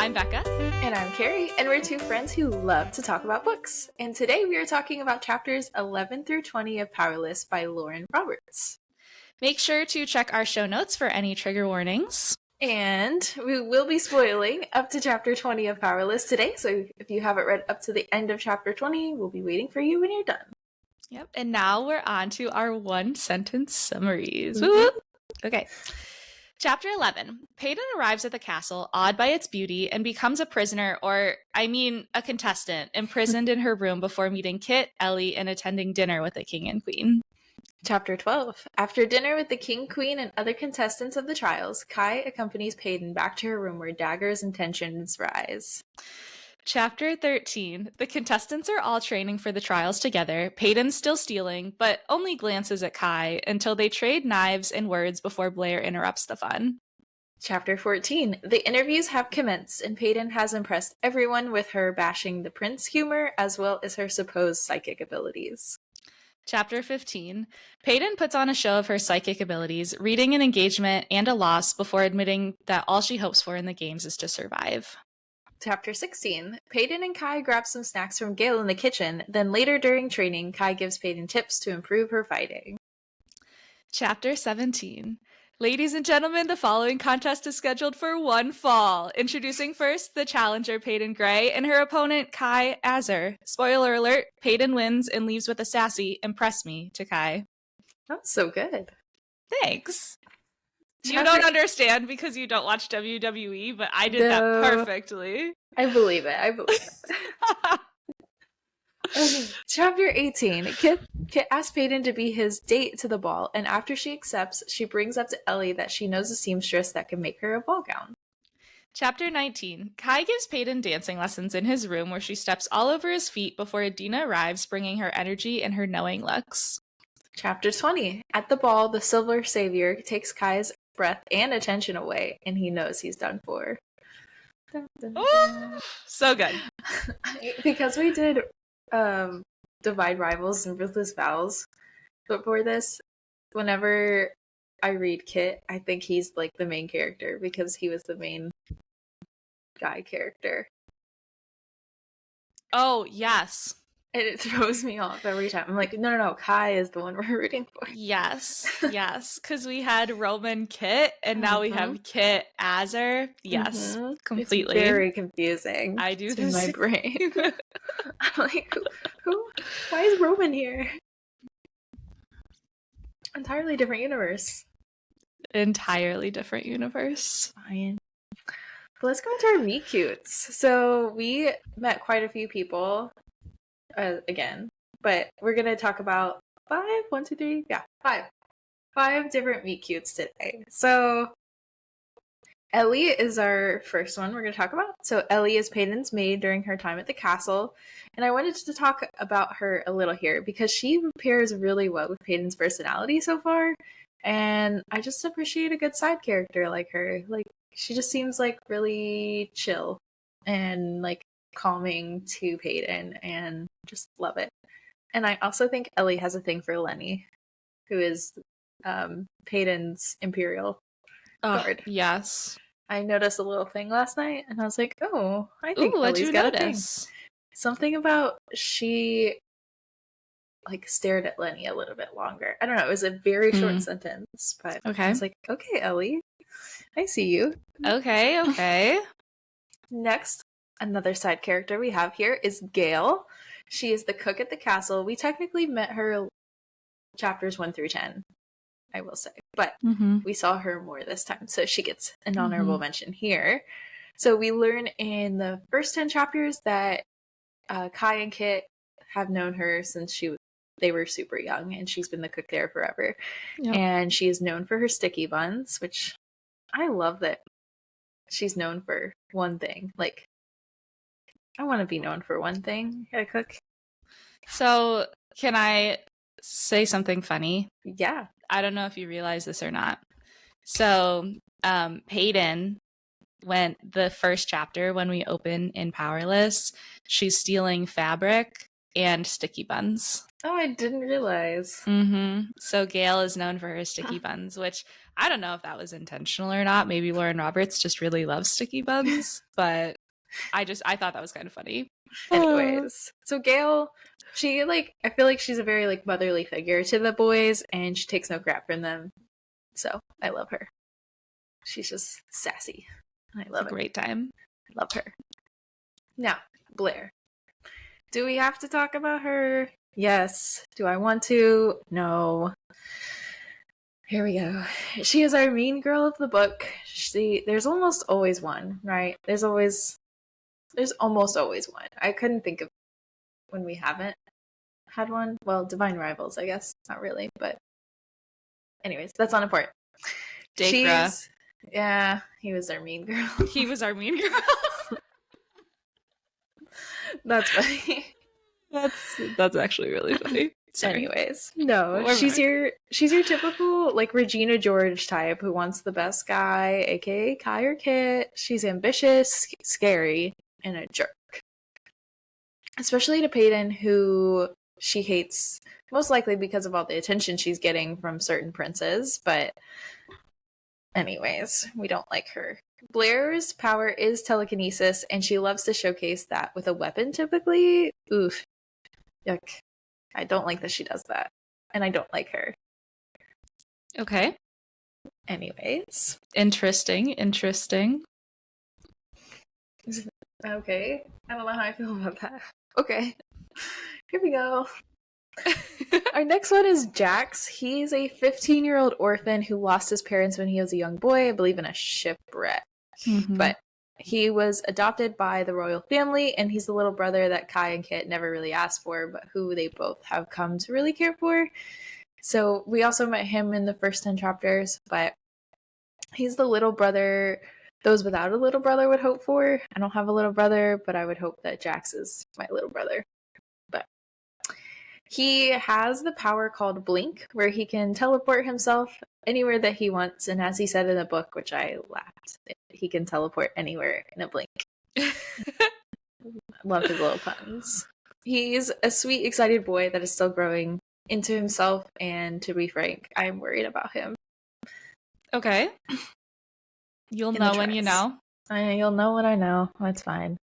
I'm Becca. And I'm Keri, and we're two friends who love to talk about books. And today we are talking about chapters 11 through 20 of Powerless by Lauren Roberts. Make sure to check our show notes for any trigger warnings. And we will be spoiling up to chapter 20 of Powerless today, so if you haven't read up to the end of chapter 20, we'll be waiting for you when you're done. Yep, and now we're on to our one-sentence summaries. Mm-hmm. Woo-woo. Okay. Chapter 11. Paedyn arrives at the castle, awed by its beauty, and becomes a prisoner, a contestant, imprisoned in her room before meeting Kit, Ellie, and attending dinner with the king and queen. Chapter 12. After dinner with the king, queen, and other contestants of the trials, Kai accompanies Paedyn back to her room where daggers and tensions rise. Chapter 13. The contestants are all training for the trials together. Paedyn's still stealing, but only glances at Kai until they trade knives and words before Blair interrupts the fun. Chapter 14. The interviews have commenced, and Paedyn has impressed everyone with her bashing the prince humor as well as her supposed psychic abilities. Chapter 15. Paedyn puts on a show of her psychic abilities, reading an engagement and a loss before admitting that all she hopes for in the games is to survive. Chapter 16. Paedyn and Kai grab some snacks from Gale in the kitchen, then later during training, Kai gives Paedyn tips to improve her fighting. Chapter 17. Ladies and gentlemen, the following contest is scheduled for one fall. Introducing first the challenger, Paedyn Gray, and her opponent, Kai Azar. Spoiler alert, Paedyn wins and leaves with a sassy, "Impress me," to Kai. That's so good. Thanks. You don't understand because you don't watch WWE, but I did that perfectly. I believe it. Okay. Chapter 18. Kit asks Paedyn to be his date to the ball, and after she accepts, she brings up to Ellie that she knows a seamstress that can make her a ball gown. Chapter 19. Kai gives Paedyn dancing lessons in his room where she steps all over his feet before Adina arrives, bringing her energy and her knowing looks. Chapter 20. At the ball, the Silver Savior takes Kai's breath and attention away, and he knows he's done for. Dun, dun, dun. Ooh, so good. Because we did Divide Rivals and Ruthless Vows before this, whenever I read Kit, I think he's like the main character because he was the main guy character. Oh, yes. And it throws me off every time. I'm like, no, Kai is the one we're rooting for. Yes, because we had Roman Kit, and now we have Kit Azar. Yes, completely. It's very confusing. I do in my brain. I'm like, who? Why is Roman here? Entirely different universe. Entirely different universe. Fine. But let's go into our meet cutes. So we met quite a few people. Again, but we're gonna talk about five different meet cutes today. So Ellie is our first one we're gonna talk about. So Ellie is Paedyn's maid during her time at the castle, and I wanted to talk about her a little here because she pairs really well with Paedyn's personality so far, and I just appreciate a good side character like her. Like, she just seems like really chill and like calming to Paedyn, and just love it. And I also think Ellie has a thing for Lenny, who is Paedyn's Imperial guard. Yes. I noticed a little thing last night, and I was like, oh, I think Ellie's got a thing. Something about she like stared at Lenny a little bit longer. I don't know, it was a very short sentence, but I was like, okay, Ellie, I see you. Okay. Next, another side character we have here is Gale. She is the cook at the castle. We technically met her chapters 1 through 10, I will say. But we saw her more this time, so she gets an honorable mention here. So we learn in the first 10 chapters that Kai and Kit have known her since they were super young, and she's been the cook there forever. Yep. And she is known for her sticky buns, which I love that she's known for one thing. Like, I want to be known for one thing. I cook. So, can I say something funny? Yeah. I don't know if you realize this or not. So, Paedyn, when the first chapter, when we open in Powerless, she's stealing fabric and sticky buns. Oh, I didn't realize. So Gail is known for her sticky buns, which I don't know if that was intentional or not. Maybe Lauren Roberts just really loves sticky buns, but I thought that was kind of funny. Anyways, so Gail, she I feel like she's a very motherly figure to the boys, and she takes no crap from them. So I love her. She's just sassy. I love it. Great time. I love her. Now, Blair. Do we have to talk about her? Yes. Do I want to? No. Here we go. She is our mean girl of the book. There's almost always one, right? There's almost always one. I couldn't think of when we haven't had one. Well, Divine Rivals, I guess. Not really, but anyways, that's not important. Dacra. Yeah, he was our mean girl. He was our mean girl. That's funny. That's actually really funny. Sorry. Anyways, no, she's your typical Regina George type who wants the best guy, aka Kai or Kit. She's ambitious, scary, and a jerk. Especially to Paedyn, who she hates most likely because of all the attention she's getting from certain princes. But anyways, we don't like her. Blair's power is telekinesis, and she loves to showcase that with a weapon typically. Oof. Yuck. I don't like that she does that. And I don't like her. Okay. Anyways. Interesting. Okay. I don't know how I feel about that. Okay. Here we go. Our next one is Jax. He's a 15-year-old orphan who lost his parents when he was a young boy, I believe in a shipwreck. But he was adopted by the royal family, and he's the little brother that Kai and Kit never really asked for, but who they both have come to really care for. So we also met him in the first 10 chapters, but he's the little brother those without a little brother would hope for. I don't have a little brother, but I would hope that Jax is my little brother. But he has the power called Blink, where he can teleport himself anywhere that he wants. And as he said in the book, which I laughed, he can teleport anywhere in a blink. Love his little puns. He's a sweet, excited boy that is still growing into himself. And to be frank, I'm worried about him. Okay. You'll know when you know. You'll know when I know. That's fine.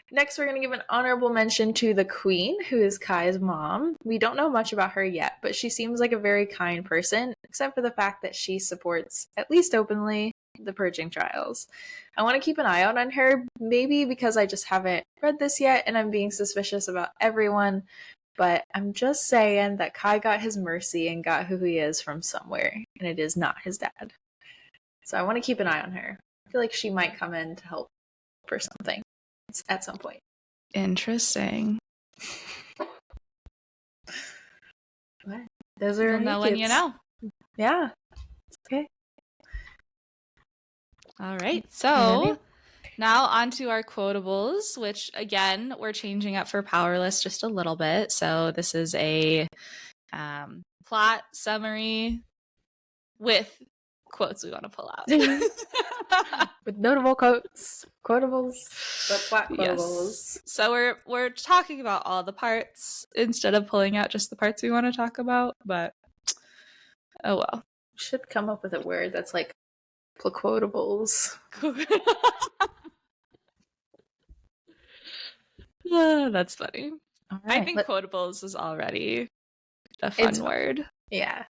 Next, we're going to give an honorable mention to the Queen, who is Kai's mom. We don't know much about her yet, but she seems like a very kind person, except for the fact that she supports, at least openly, the Purging Trials. I want to keep an eye out on her, maybe because I just haven't read this yet and I'm being suspicious about everyone, but I'm just saying that Kai got his mercy and got who he is from somewhere, and it is not his dad. So I want to keep an eye on her. I feel like she might come in to help for something at some point. Interesting. What? Those are You'll know when you know. Yeah. Okay. All right. So now on to our quotables, which again, we're changing up for Powerless just a little bit. So this is a plot summary with quotes we want to pull out. With notable quotes, quotables, but plot quotables. Yes. So we're talking about all the parts instead of pulling out just the parts we want to talk about, but oh well. Should come up with a word that's like quotables. That's funny. Right, I think quotables is already a fun word. Yeah.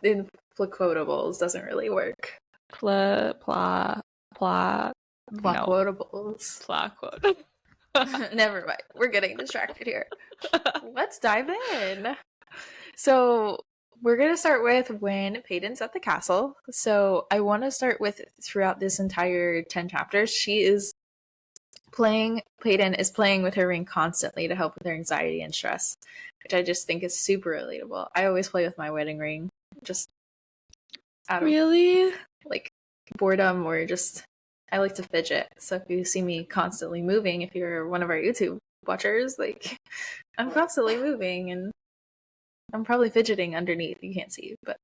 In quotables doesn't really work. Quotables. Never mind. We're getting distracted here. Let's dive in. So we're going to start with when Paedyn's at the castle. So I want to start with throughout this entire 10 chapters, Paedyn is playing with her ring constantly to help with her anxiety and stress, which I just think is super relatable. I always play with my wedding ring, just out of like boredom, or just I like to fidget. So if you see me constantly moving, if you're one of our YouTube watchers, like I'm constantly moving and I'm probably fidgeting underneath. You can't see, but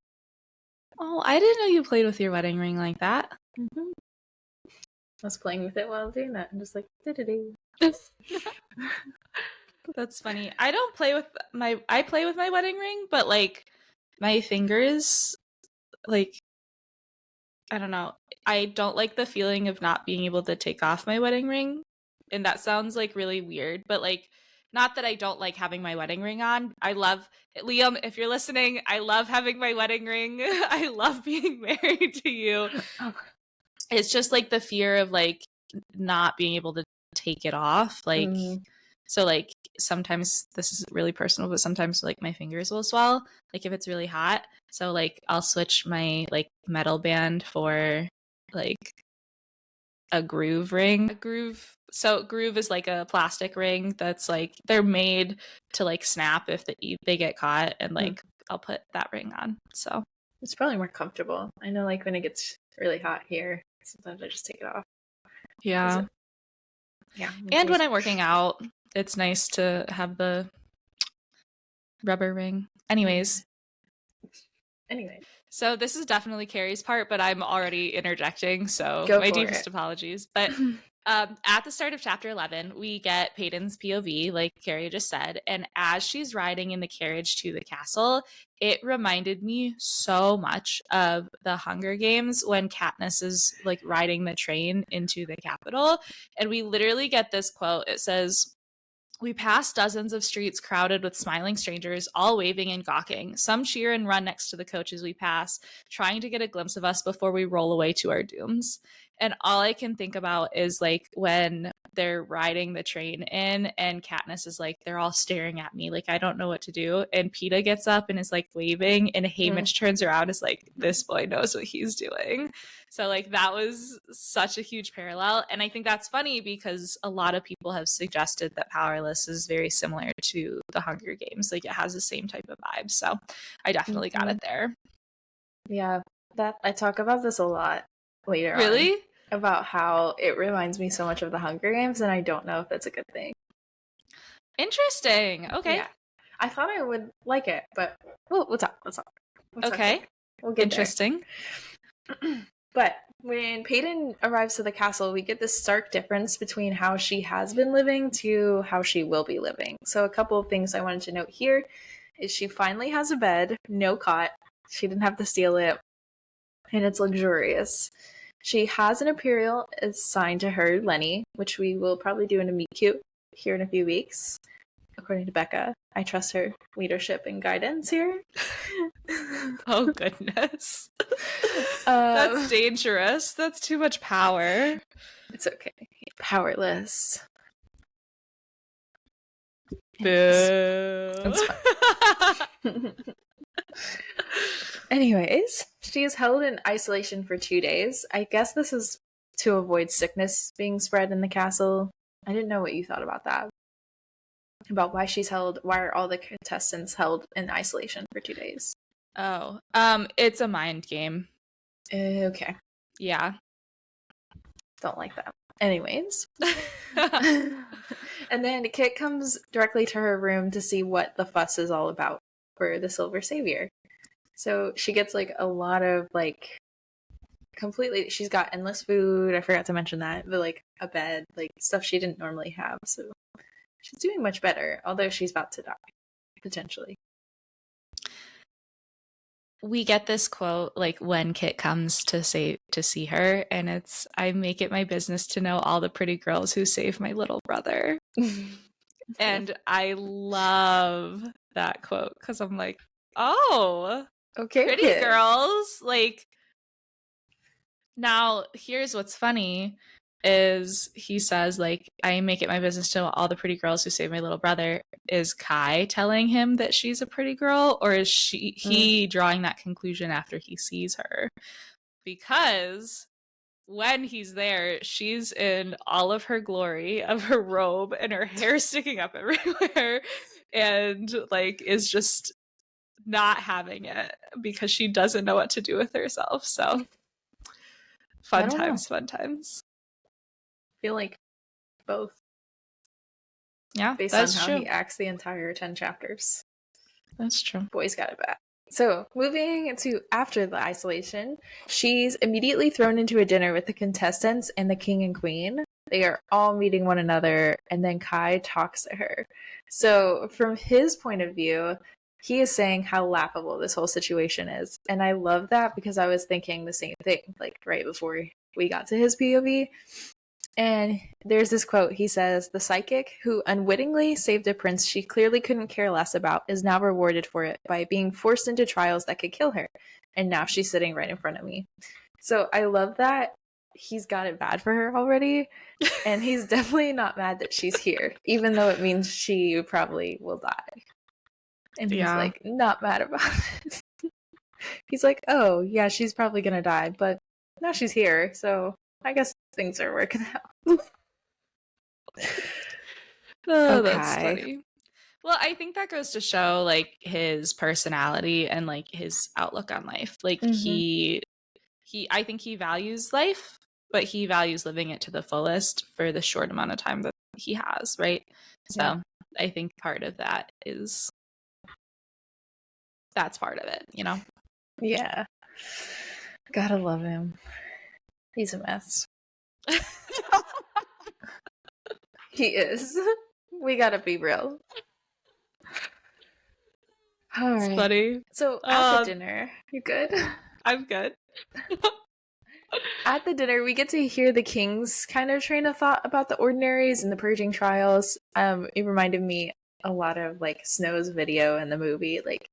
I didn't know you played with your wedding ring like that. Mm-hmm. I was playing with it while doing that and just like That's funny. I play with my wedding ring, but like my fingers, like, I don't know. I don't like the feeling of not being able to take off my wedding ring. And that sounds like really weird, but like, not that I don't like having my wedding ring on. I love Liam, if you're listening, I love having my wedding ring. I love being married to you. It's just like the fear of like not being able to take it off. Like, so like sometimes, this is really personal, but sometimes like my fingers will swell, like if it's really hot. So like I'll switch my like metal band for like a groove ring. So groove is like a plastic ring that's like, they're made to like snap if they get caught, and like I'll put that ring on. So it's probably more comfortable. I know like when it gets really hot here, sometimes I just take it off. Yeah. And when I'm working out, it's nice to have the rubber ring. Anyways. So this is definitely Keri's part, but I'm already interjecting, so my deepest apologies. But at the start of chapter 11, we get Paedyn's POV, like Keri just said, and as she's riding in the carriage to the castle, it reminded me so much of the Hunger Games when Katniss is like riding the train into the Capitol, and we literally get this quote. It says, "We pass dozens of streets crowded with smiling strangers, all waving and gawking. Some cheer and run next to the coaches we pass, trying to get a glimpse of us before we roll away to our dooms." And all I can think about is like when they're riding the train in and Katniss is like, they're all staring at me, like I don't know what to do. And Peeta gets up and is like waving, and Haymitch turns around and is like, this boy knows what he's doing. So like that was such a huge parallel. And I think that's funny because a lot of people have suggested that Powerless is very similar to the Hunger Games. Like it has the same type of vibe. So I definitely got it there. Yeah, that I talk about this a lot later Really? on, about how it reminds me so much of the Hunger Games, and I don't know if it's a good thing. Interesting. Okay. Yeah. I thought I would like it, but we'll talk. Okay. We'll get interesting. But when Paedyn arrives to the castle, we get this stark difference between how she has been living to how she will be living. So a couple of things I wanted to note here is she finally has a bed, no cot. She didn't have to steal it, and it's luxurious. She has an Imperial assigned to her, Lenny, which we will probably do in a meet cute here in a few weeks. According to Becca, I trust her leadership and guidance here. Oh, goodness. That's dangerous. That's too much power. It's okay. Powerless. Boo. That's fine. Anyways, she is held in isolation for 2 days. I guess this is to avoid sickness being spread in the castle. I didn't know what you thought about that. About why are all the contestants held in isolation for 2 days? Oh, it's a mind game. Okay. Yeah. Don't like that. Anyways. And then Kit comes directly to her room to see what the fuss is all about for the Silver Savior. So she gets like a lot of like she's got endless food. I forgot to mention that, but like a bed, like stuff she didn't normally have. So she's doing much better, although she's about to die, potentially. We get this quote like when Kit comes to see her, and it's, "I make it my business to know all the pretty girls who saved my little brother." And I love that quote because I'm like, oh, okay, pretty Kit. Girls. Like, now here's what's funny is he says like, "I make it my business to know all the pretty girls who saved my little brother." Is Kai telling him that she's a pretty girl, or is he drawing that conclusion after he sees her? Because when he's there, she's in all of her glory of her robe and her hair sticking up everywhere, and like is just not having it because she doesn't know what to do with herself. So fun times. I feel like both. Yeah, based on how he acts the entire 10 chapters. That's true. Boy's got it bad. So, moving to after the isolation, she's immediately thrown into a dinner with the contestants and the king and queen. they are all meeting one another, and then Kai talks to her. So from his point of view, he is saying how laughable this whole situation is. And I love that because I was thinking the same thing, like right before we got to his POV. And there's this quote. He says, "The psychic who unwittingly saved a prince she clearly couldn't care less about is now rewarded for it by being forced into trials that could kill her. And now she's sitting right in front of me." So I love that he's got it bad for her already. And he's definitely not mad that she's here, even though it means she probably will die. And he's like, not mad about it. He's like, oh, yeah, she's probably going to die, but now she's here. So I guess things are working out. Oh, that's funny. Well, I think that goes to show like his personality and like his outlook on life. Like I think he values life, but he values living it to the fullest for the short amount of time that he has, right? So I think part of that is that's part of it, you know? Yeah. Gotta love him. He's a mess. He is. We gotta be real. All right. Funny. So at the dinner, you good? I'm good. At the dinner, we get to hear the king's kind of train of thought about the ordinaries and the purging trials. It reminded me a lot of like Snow's video in the movie, like,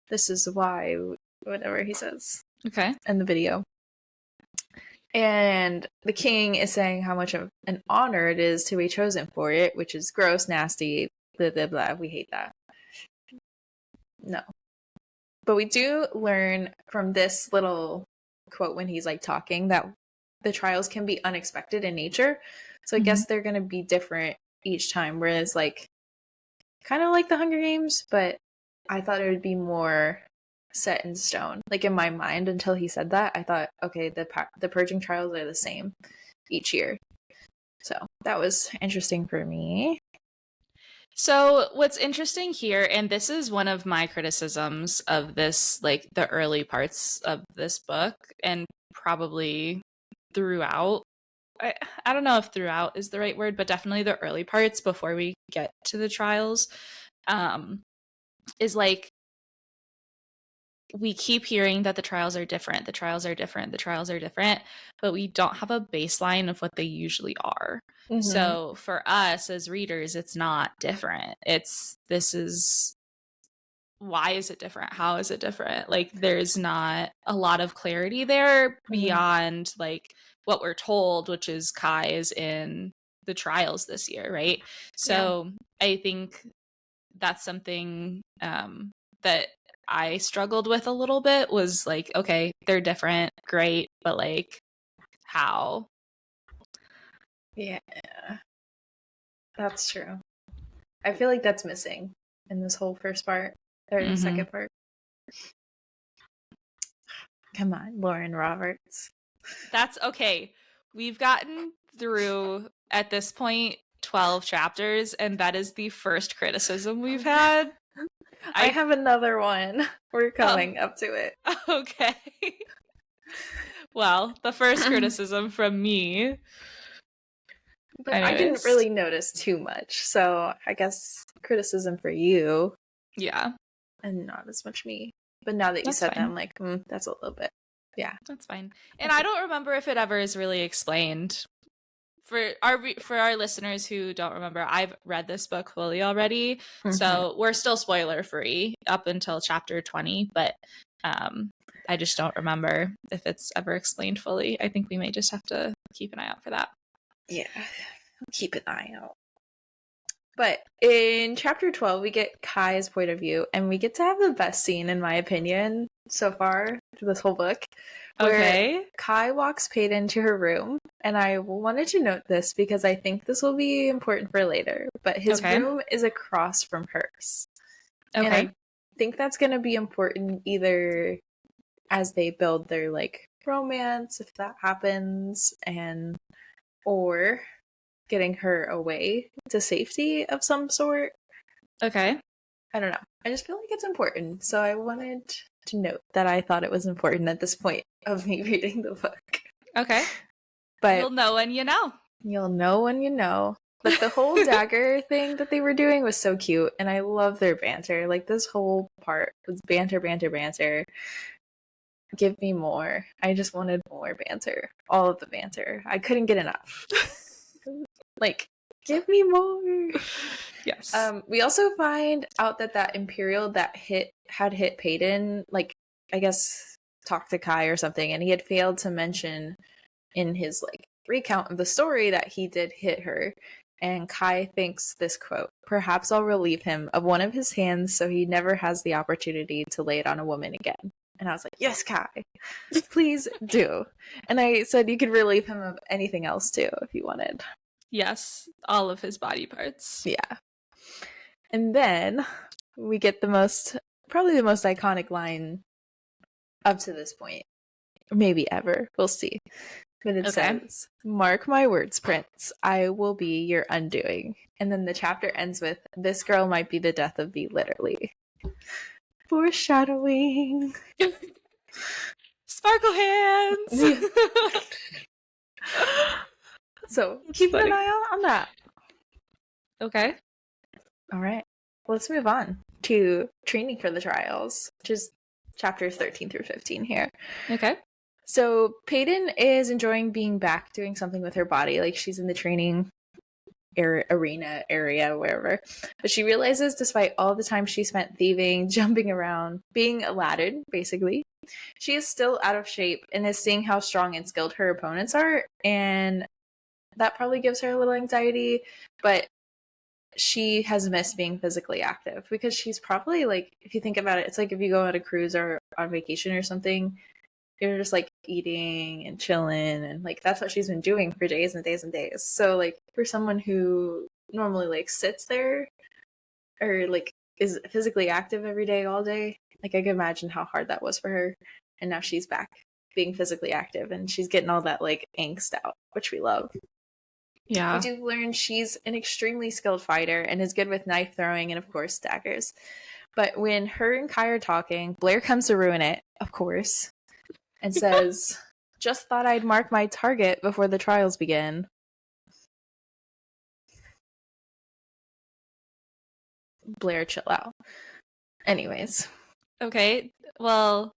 this is why, whatever he says. Okay. In the video. And the king is saying how much of an honor it is to be chosen for it, which is gross, nasty, blah, blah, blah. We hate that. No. But we do learn from this little quote when he's like talking that the trials can be unexpected in nature. So I guess they're going to be different each time. Whereas like, kind of like the Hunger Games, but I thought it would be more set in stone. Like in my mind, until he said that, I thought, okay, the Purging Trials are the same each year. So that was interesting for me. So what's interesting here, and this is one of my criticisms of this, like the early parts of this book, and probably throughout, I don't know if throughout is the right word, but definitely the early parts before we get to the trials, is like, we keep hearing that the trials are different, the trials are different, the trials are different, but we don't have a baseline of what they usually are. So for us as readers, it's not different. Why is it different? How is it different? Like, there's not a lot of clarity there beyond like what we're told, which is Kai is in the trials this year, right? So I think that's something that I struggled with a little bit, was like, okay, they're different, great, but like, how? Yeah, that's true. I feel like that's missing in this whole first part, or the second part. Come on, Lauren Roberts. That's okay. We've gotten through, at this point, 12 chapters, and that is the first criticism we've had. I have another one. We're coming up to it. Okay. Well, the first criticism from me. But anyways, I didn't really notice too much, so I guess criticism for you. Yeah. And not as much me. But now that you said that, I'm like, that's a little bit. Yeah. That's fine. And I don't remember if it ever is really explained. For our listeners who don't remember, I've read this book fully already, so we're still spoiler free up until chapter 20, but I just don't remember if it's ever explained fully. I think we may just have to keep an eye out for that. Yeah, keep an eye out. But in chapter 12, we get Kai's point of view, and we get to have the best scene, in my opinion, so far to this whole book. Where Kai walks Paedyn to her room, and I wanted to note this because I think this will be important for later, but his room is across from hers. And I think that's going to be important either as they build their, like, romance, if that happens, or getting her away to safety of some sort. Okay. I don't know. I just feel like it's important, so I wanted to note that I thought it was important at this point of me reading the book. Okay. But you'll know when you know. You'll know when you know. But the whole dagger thing that they were doing was so cute, and I love their banter. Like, this whole part was banter, banter, banter. Give me more. I just wanted more banter. All of the banter. I couldn't get enough. Like, give me more. Yes. We also find out that Imperial that had hit Paedyn, like, I guess, talked to Kai or something, and he had failed to mention in his, like, recount of the story that he did hit her. And Kai thinks this quote, "Perhaps I'll relieve him of one of his hands so he never has the opportunity to lay it on a woman again." And I was like, yes, Kai, please do. And I said you could relieve him of anything else too if you wanted. Yes, all of his body parts. Yeah. And then we get probably the most iconic line up to this point. Maybe ever. We'll see. But it says, "Mark my words, Prince, I will be your undoing." And then the chapter ends with, "This girl might be the death of thee, literally." Foreshadowing. Sparkle hands! So keep an eye out on that. Okay. All right. Let's move on to training for the trials, which is chapters 13 through 15 here. Okay. So Paedyn is enjoying being back doing something with her body. Like, she's in the training arena area, wherever. But she realizes, despite all the time she spent thieving, jumping around, being Aladdin, basically, she is still out of shape and is seeing how strong and skilled her opponents are. And that probably gives her a little anxiety. But she has missed being physically active because she's probably, like, if you think about it, it's like if you go on a cruise or on vacation or something, you're just like eating and chilling, and like that's what she's been doing for days and days and days. So like for someone who normally like sits there or like is physically active every day all day, like I can imagine how hard that was for her. And now she's back being physically active and she's getting all that like angst out, which we love. Yeah. We do learn she's an extremely skilled fighter and is good with knife throwing and of course daggers. But when her and Kai are talking, Blair comes to ruin it, of course, and says, "Just thought I'd mark my target before the trials begin." Blair, chill out. Anyways. Okay. Well,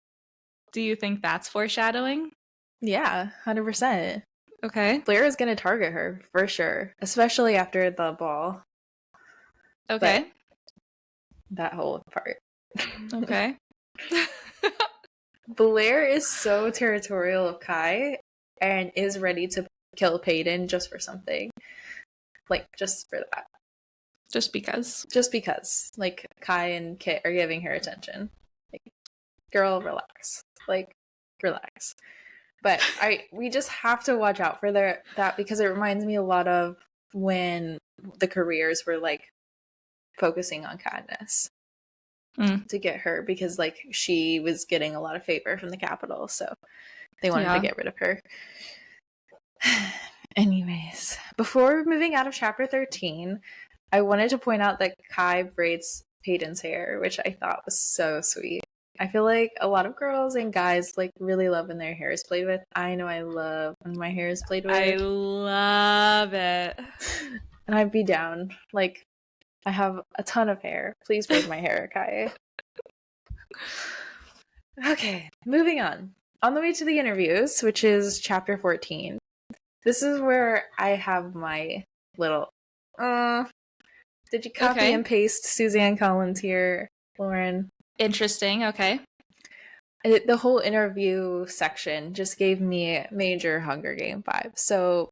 do you think that's foreshadowing? Yeah, 100%. Okay. Blair is going to target her, for sure. Especially after the ball. Okay. But that whole part. Okay. Blair is so territorial of Kai and is ready to kill Paedyn just for something. Like, just for that. Just because. Just because. Like, Kai and Kit are giving her attention. Like, girl, relax. Like, relax. But we just have to watch out for that because it reminds me a lot of when the careers were, like, focusing on Katniss. To get her because like she was getting a lot of favor from the Capitol, so they wanted to get rid of her. Anyways, before moving out of chapter 13, I wanted to point out that Kai braids Paedyn's hair, which I thought was so sweet. I feel like a lot of girls and guys like really love when their hair is played with. I know I love when my hair is played with. I love it. And I'd be down. Like, I have a ton of hair. Please braid my hair, Kai. Okay, moving on. On the way to the interviews, which is chapter 14. This is where I have my little, did you copy and paste Suzanne Collins here, Lauren? Interesting, okay. The whole interview section just gave me major Hunger Game vibes. So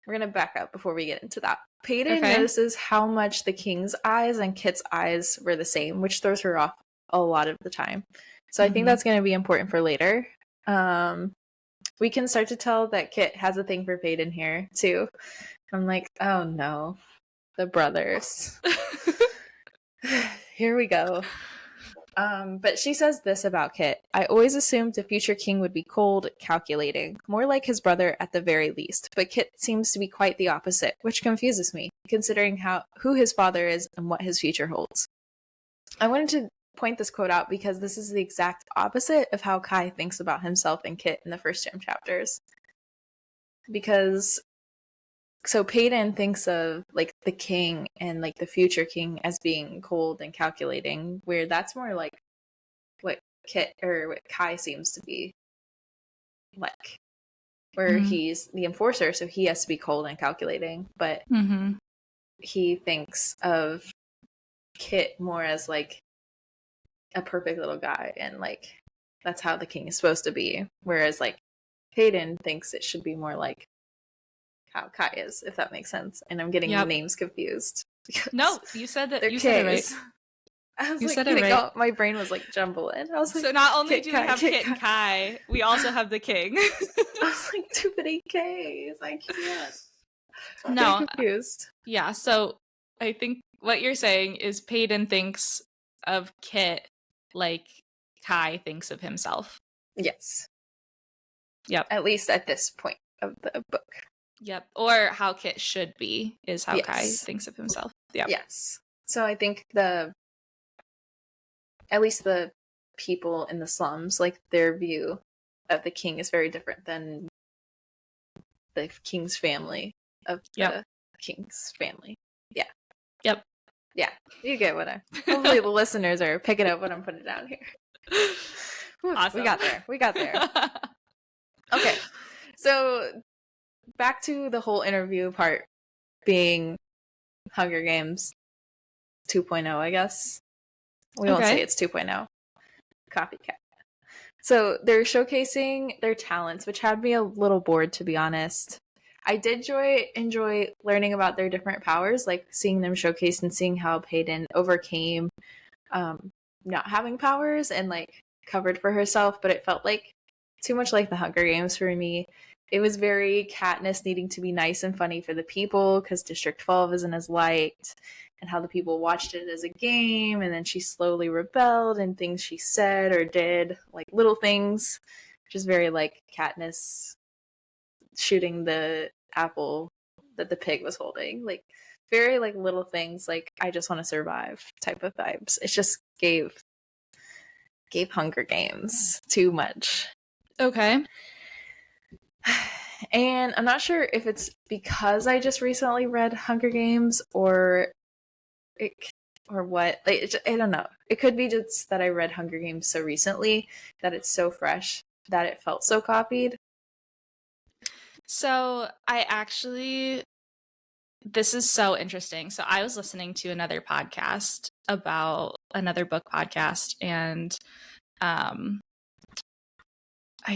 we're going to back up before we get into that. Paedyn notices how much the king's eyes and Kit's eyes were the same, which throws her off a lot of the time. So I think that's going to be important for later. We can start to tell that Kit has a thing for Paedyn here, too. I'm like, oh no. The brothers. Here we go. But she says this about Kit. "I always assumed the future king would be cold, calculating, more like his brother at the very least. But Kit seems to be quite the opposite, which confuses me, considering who his father is and what his future holds." I wanted to point this quote out because this is the exact opposite of how Kai thinks about himself and Kit in the first gym chapters. Because so Paedyn thinks of like the king and like the future king as being cold and calculating, where that's more like what Kit or what Kai seems to be like, where he's the enforcer, so he has to be cold and calculating, but he thinks of Kit more as like a perfect little guy, and like that's how the king is supposed to be, whereas like Paedyn thinks it should be more like how Kai is, if that makes sense. And I'm getting the names confused. No, you said that. You said it right. I was like, my brain was like jumbling. I was like, so not only do we have Kit and Kai, we also have the king. I was like, too many Ks. I can't. No, I'm confused. Yeah, so I think what you're saying is Paedyn thinks of Kit like Kai thinks of himself. Yes. Yep. At least at this point of the book. Yep. Or how Kit should be is how Kai thinks of himself. Yep. Yes. So I think at least the people in the slums, like their view of the king is very different than the king's family of the king's family. Yeah. Yep. Yeah. You get what hopefully the listeners are picking up what I'm putting down here. Awesome. We got there. Okay. So back to the whole interview part being Hunger Games 2.0, I guess. We won't say it's 2.0. Copycat. So they're showcasing their talents, which had me a little bored, to be honest. I did enjoy learning about their different powers, like seeing them showcased and seeing how Paedyn overcame not having powers and like covered for herself, but it felt like too much like the Hunger Games for me. It was very Katniss needing to be nice and funny for the people because District 12 isn't as liked, and how the people watched it as a game, and then she slowly rebelled and things she said or did, like little things, which is very like Katniss shooting the apple that the pig was holding, like very like little things, like I just want to survive type of vibes. It just gave Hunger Games too much. Okay. And I'm not sure if it's because I just recently read Hunger Games or what. Like, I don't know. It could be just that I read Hunger Games so recently that it's so fresh that it felt so copied. So this is so interesting. So I was listening to another podcast about another book podcast, and I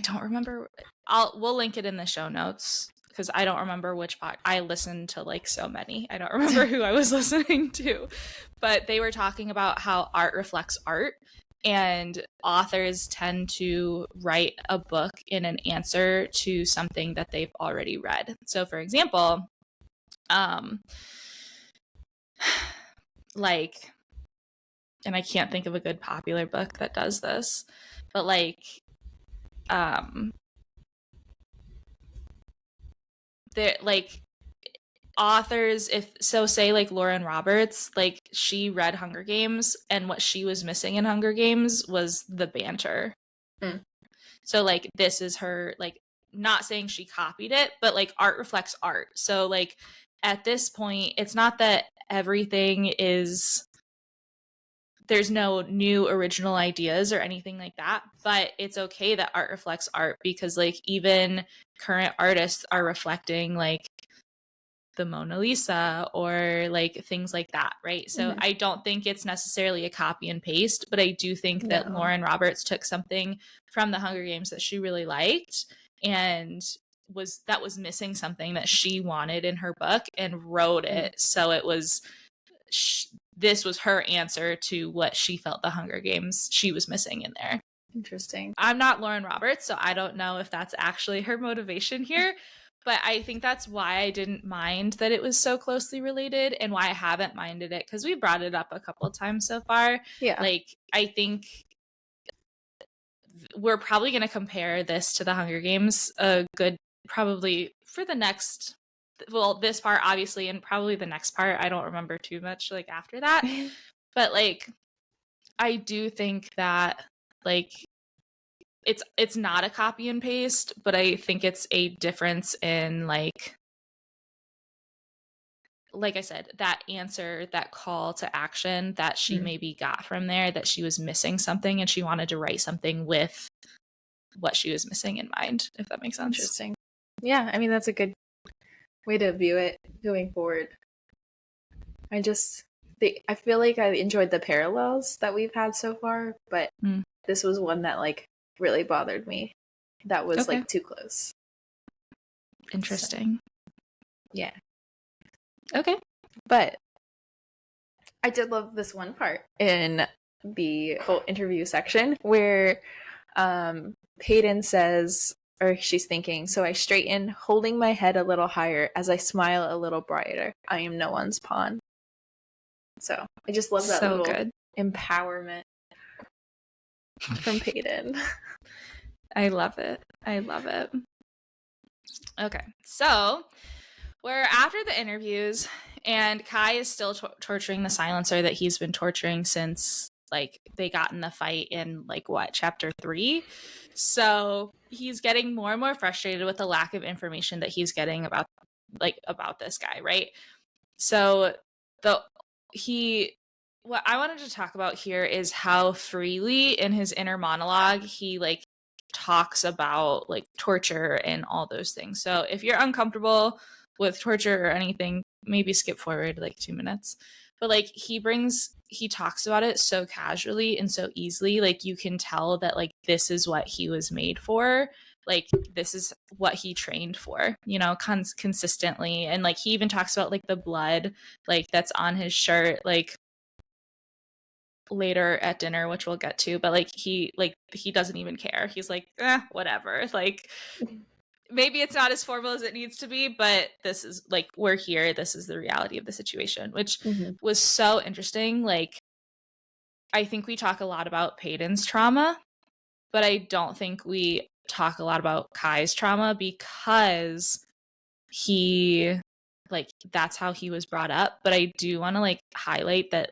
don't remember. We'll link it in the show notes because I don't remember which I listened to like so many. I don't remember who I was listening to, but they were talking about how art reflects art, and authors tend to write a book in an answer to something that they've already read. So, for example, like, and I can't think of a good popular book that does this, but like, they're like authors, say like Lauren Roberts, like she read Hunger Games, and what she was missing in Hunger Games was the banter. So like this is her, like, not saying she copied it, but like art reflects art. So like at this point, it's not that everything is, there's no new original ideas or anything like that, but it's okay that art reflects art, because like even current artists are reflecting like the Mona Lisa or like things like that, right? So I don't think it's necessarily a copy and paste, but I do think that Lauren Roberts took something from the Hunger Games that she really liked and was missing something that she wanted in her book and wrote it. So it was this was her answer to what she felt the Hunger Games she was missing in there. Interesting. I'm not Lauren Roberts, so I don't know if that's actually her motivation here. But I think that's why I didn't mind that it was so closely related, and why I haven't minded it, because we brought it up a couple of times so far. Yeah. Like, I think we're probably going to compare this to the Hunger Games probably for the next, well, this part obviously, and probably the next part. I don't remember too much like after that. But like, I do think that like it's not a copy and paste, but I think it's a difference in like like I said, that answer, that call to action that she maybe got from there, that she was missing something and she wanted to write something with what she was missing in mind, if that makes sense. Interesting. Yeah, I mean, that's a good way to view it going forward. I feel like I enjoyed the parallels that we've had so far, but this was one that like really bothered me. That was like too close. Interesting. So, yeah. Okay. But I did love this one part in the whole interview section where Paedyn says, or she's thinking, so I straighten, holding my head a little higher as I smile a little brighter. I am no one's pawn. So I just love that little empowerment from Paedyn. I love it. I love it. Okay, so we're after the interviews, and Kai is still torturing the silencer that he's been torturing since like they got in the fight in like what, chapter 3. So he's getting more and more frustrated with the lack of information that he's getting about this guy, right? So what I wanted to talk about here is how freely in his inner monologue he like talks about like torture and all those things. So if you're uncomfortable with torture or anything, maybe skip forward like 2 minutes. But like he talks about it so casually and so easily, like you can tell that like this is what he was made for. Like this is what he trained for, you know, consistently. And like he even talks about like the blood like that's on his shirt like later at dinner, which we'll get to, but like he doesn't even care. He's like, whatever, like maybe it's not as formal as it needs to be, but this is like, we're here, this is the reality of the situation, which was so interesting. Like I think we talk a lot about Paedyn's trauma, but I don't think we talk a lot about Kai's trauma because he like that's how he was brought up. But I do want to like highlight that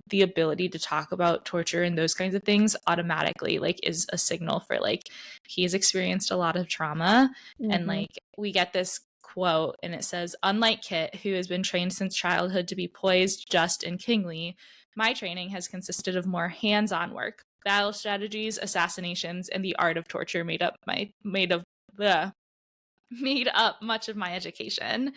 the ability to talk about torture and those kinds of things automatically like is a signal for like he's experienced a lot of trauma. And like we get this quote and it says, unlike Kit, who has been trained since childhood to be poised, just, and kingly, my training has consisted of more hands-on work, battle strategies, assassinations, and the art of torture made up much of my education.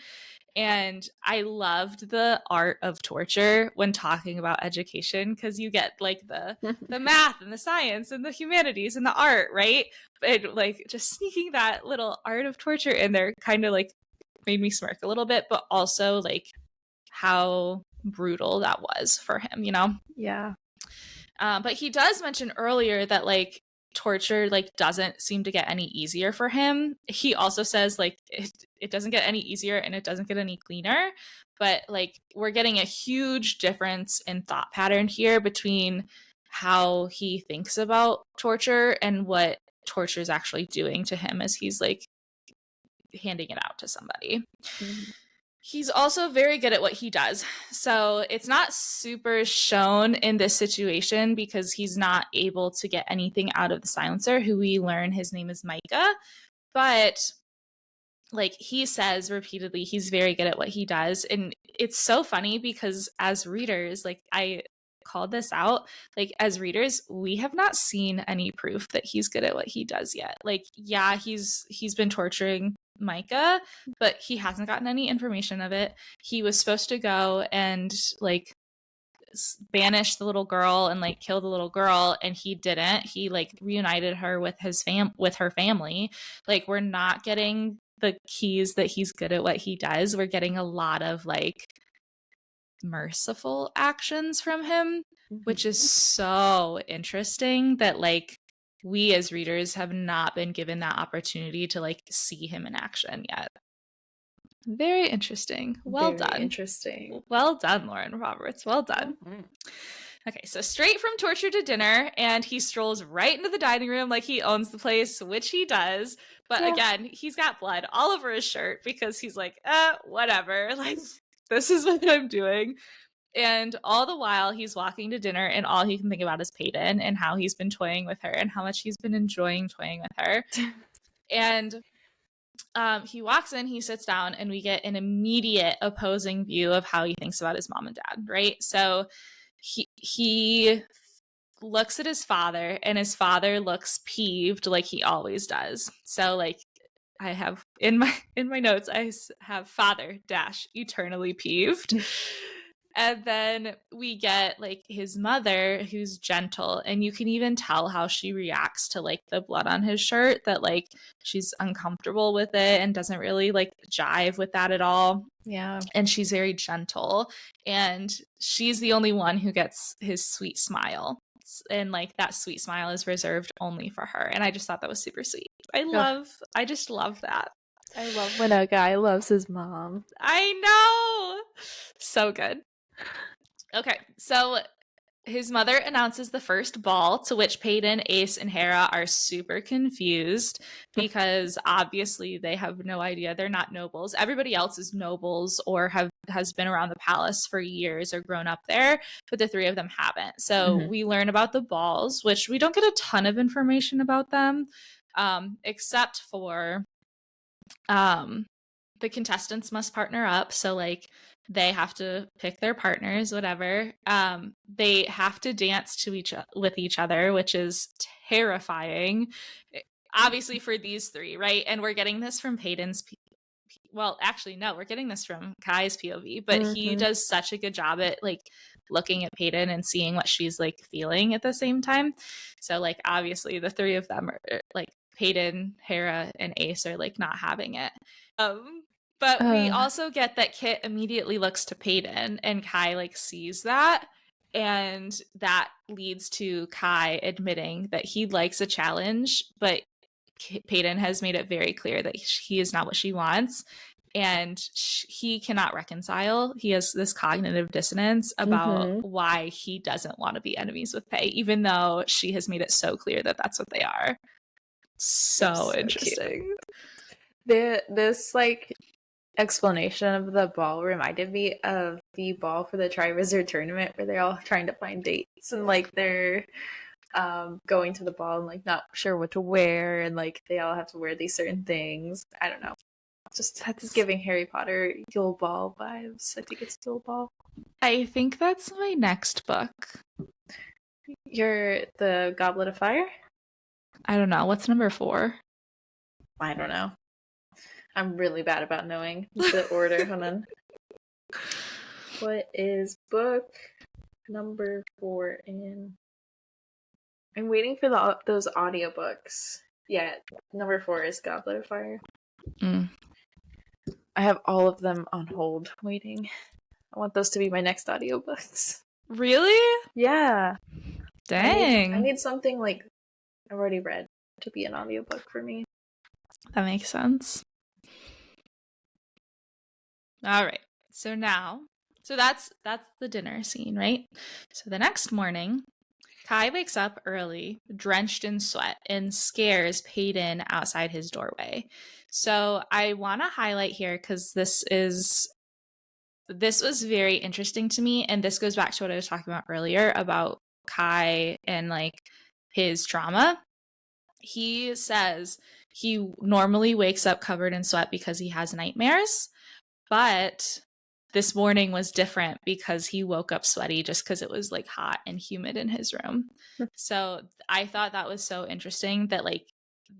And I loved the art of torture when talking about education, because you get like the math and the science and the humanities and the art, right? And like just sneaking that little art of torture in there kind of like made me smirk a little bit, but also like how brutal that was for him, you know? Yeah. But he does mention earlier that like torture like doesn't seem to get any easier for him. He also says like it doesn't get any easier and it doesn't get any cleaner, but like we're getting a huge difference in thought pattern here between how he thinks about torture and what torture is actually doing to him as he's like handing it out to somebody. He's also very good at what he does. So it's not super shown in this situation because he's not able to get anything out of the silencer, who we learn his name is Micah. But like he says repeatedly, he's very good at what he does. And it's so funny because as readers, like I called this out, like as readers, we have not seen any proof that he's good at what he does yet. Like, yeah, he's been torturing Micah, but he hasn't gotten any information of it. He was supposed to go and like banish the little girl and like kill the little girl, and he didn't. He like reunited her with her family. Like we're not getting the keys that he's good at what he does. We're getting a lot of like merciful actions from him, which is so interesting that like we as readers have not been given that opportunity to like see him in action yet. Very interesting. Well done. Interesting. Well done, Lauren Roberts. Well done. Okay, so straight from torture to dinner, and he strolls right into the dining room like he owns the place, which he does. But again, he's got blood all over his shirt because he's like, whatever. Like, this is what I'm doing. And all the while he's walking to dinner and all he can think about is Paedyn and how he's been toying with her and how much he's been enjoying toying with her. And he walks in, he sits down, and we get an immediate opposing view of how he thinks about his mom and dad, right? So he looks at his father, and his father looks peeved like he always does. So like I have in my notes, I have father dash eternally peeved. And then we get like his mother, who's gentle, and you can even tell how she reacts to like the blood on his shirt, that like she's uncomfortable with it and doesn't really like jive with that at all. Yeah. And she's very gentle, and she's the only one who gets his sweet smile. And like that sweet smile is reserved only for her. And I just thought that was super sweet. I just love that. I love when a guy loves his mom. I know. So good. Okay, so his mother announces the first ball, to which Paedyn, Ace, and Hera are super confused because obviously they have no idea. They're not nobles. Everybody else is nobles or has been around the palace for years or grown up there, but the three of them haven't. So we learn about the balls, which we don't get a ton of information about them, except for the contestants must partner up. So like they have to pick their partners, whatever. They have to dance with each other, which is terrifying, obviously, for these three, right? And we're getting this from Paedyn's well, actually, no, we're getting this from Kai's POV, but he does such a good job at like looking at Paedyn and seeing what she's like feeling at the same time. So like obviously the three of them are like Paedyn, Hera, and Ace are like not having it. But we also get that Kit immediately looks to Paedyn, and Kai like sees that, and that leads to Kai admitting that he likes a challenge, but Paedyn has made it very clear that he is not what she wants, and he cannot reconcile. He has this cognitive dissonance about why he doesn't want to be enemies with Pae, even though she has made it so clear that that's what they are. So interesting. This like explanation of the ball reminded me of the ball for the Triwizard tournament, where they're all trying to find dates, and like they're going to the ball and like not sure what to wear, and like they all have to wear these certain things. I don't know. That's giving Harry Potter Yule Ball vibes. I think it's Yule Ball. I think that's my next book. You're the Goblet of Fire? I don't know. What's number 4? I don't know. I'm really bad about knowing the order. Hold on. What is book number 4 in? I'm waiting for those audiobooks. Yeah, number 4 is Goblet of Fire. I have all of them on hold waiting. I want those to be my next audiobooks. Really? Yeah. Dang. I need something like I've already read to be an audiobook for me. That makes sense. All right. So that's the dinner scene, right? So the next morning, Kai wakes up early, drenched in sweat, and scares Paedyn outside his doorway. So I want to highlight here, because this was very interesting to me, and this goes back to what I was talking about earlier about Kai and like his trauma. He says he normally wakes up covered in sweat because he has nightmares, but this morning was different because he woke up sweaty just because it was like hot and humid in his room. So I thought that was so interesting that like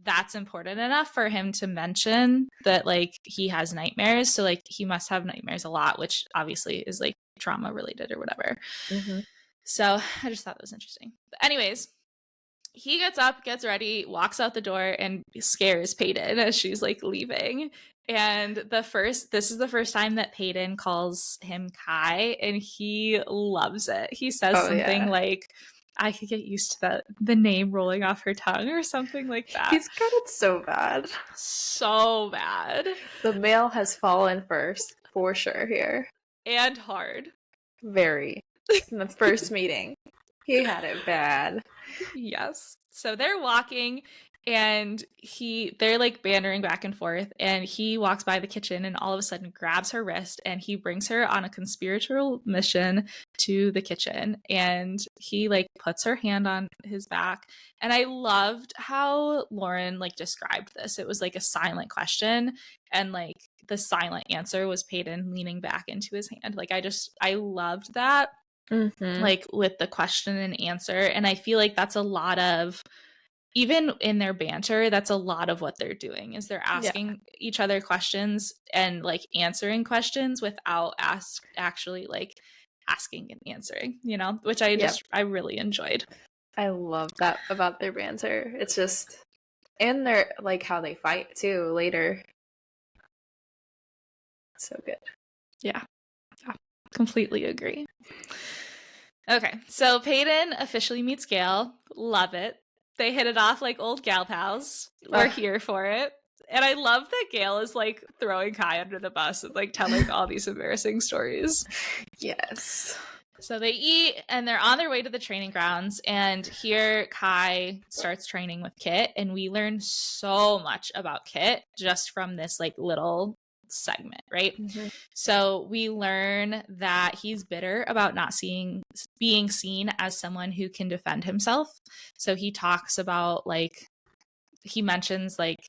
that's important enough for him to mention that like he has nightmares. So like he must have nightmares a lot, which obviously is like trauma related or whatever. So I just thought that was interesting. But anyways, he gets up, gets ready, walks out the door, and scares Paedyn as she's like leaving. And this is the first time that Paedyn calls him Kai, and he loves it. He says something like, I could get used to the name rolling off her tongue or something like that. He's got it so bad. So bad. The male has fallen first, for sure here. And hard. Very. In the first meeting. He had it bad. Yes. So they're walking, And they're like bantering back and forth, and he walks by the kitchen and all of a sudden grabs her wrist and he brings her on a conspiratorial mission to the kitchen, and he like puts her hand on his back. And I loved how Lauren like described this. It was like a silent question, and like the silent answer was Paedyn leaning back into his hand. Like I loved that. Like with the question and answer. And I feel like that's a lot of, even in their banter, that's a lot of what they're doing, is they're asking each other questions and like answering questions without actually like asking and answering, you know, which I really enjoyed. I love that about their banter. It's just, and their like how they fight too later. So good. Yeah. Completely agree. Okay, so Paedyn officially meets Gale. Love it. They hit it off like old gal pals. We're here for it. And I love that Gale is like throwing Kai under the bus and like telling all these embarrassing stories. Yes. So they eat and they're on their way to the training grounds. And here Kai starts training with Kit. And we learn so much about Kit just from this like little segment, right? So we learn that he's bitter about not being seen as someone who can defend himself. So he talks about like, he mentions like,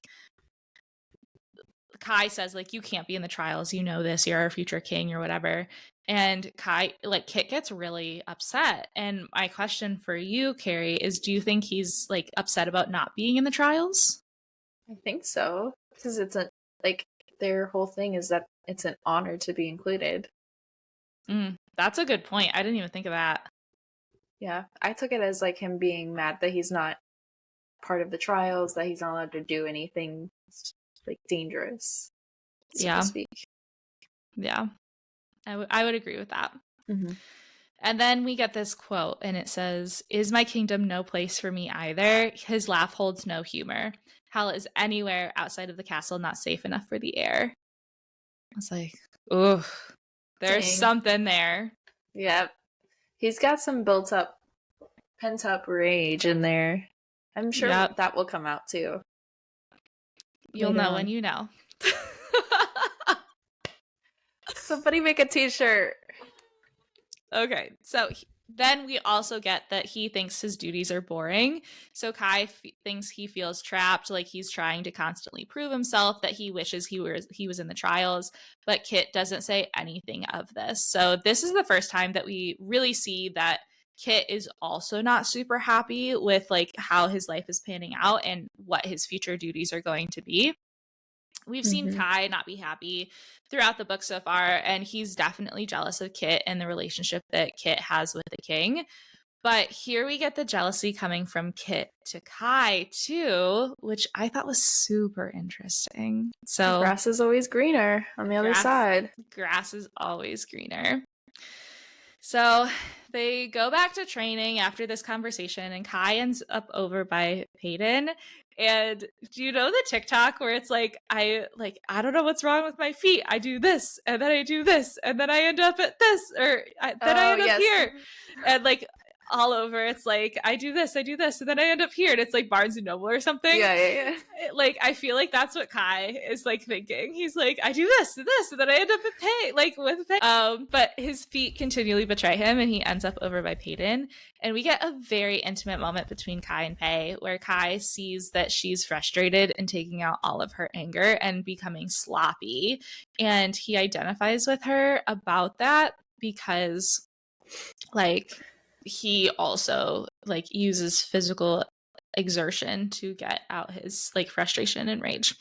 Kai says like, you can't be in the trials, you know this, you're our future king or whatever. And Kai, like Kit gets really upset. And my question for you, Keri, is do you think he's like upset about not being in the trials? I think so, because it's like their whole thing is that it's an honor to be included. That's a good point. I didn't even think of that. Yeah, I took it as like him being mad that he's not part of the trials, that he's not allowed to do anything like dangerous, so to speak. Yeah, I would agree with that. And then we get this quote, and it says, "Is my kingdom no place for me either? His laugh holds no humor. Hell is anywhere outside of the castle not safe enough for the air." I was like, "Ugh, there's something there." Yep, he's got some pent up rage in there. I'm sure that will come out too. You'll know when you know. Somebody make a t-shirt. Okay, so then we also get that he thinks his duties are boring. So Kai thinks he feels trapped, like he's trying to constantly prove himself, that he wishes he was in the trials, but Kit doesn't say anything of this. So this is the first time that we really see that Kit is also not super happy with like how his life is panning out and what his future duties are going to be. We've seen Kai not be happy throughout the book so far, and he's definitely jealous of Kit and the relationship that Kit has with the king. But here we get the jealousy coming from Kit to Kai too, which I thought was super interesting. So grass is always greener on the other side. Grass is always greener. So they go back to training after this conversation, and Kai ends up over by Paedyn. And do you know the TikTok where it's like, I don't know what's wrong with my feet. I do this, and then I do this, and then I end up at this, or then I end up here. And like all over, it's like, I do this, and then I end up here. And it's like Barnes and Noble or something. Yeah. Like, I feel like that's what Kai is like thinking. He's like, I do this, and then I end up at Pay, like with Pay. But his feet continually betray him, and he ends up over by Paedyn. And we get a very intimate moment between Kai and Pay, where Kai sees that she's frustrated and taking out all of her anger and becoming sloppy. And he identifies with her about that because, like, he also like uses physical exertion to get out his like frustration and rage.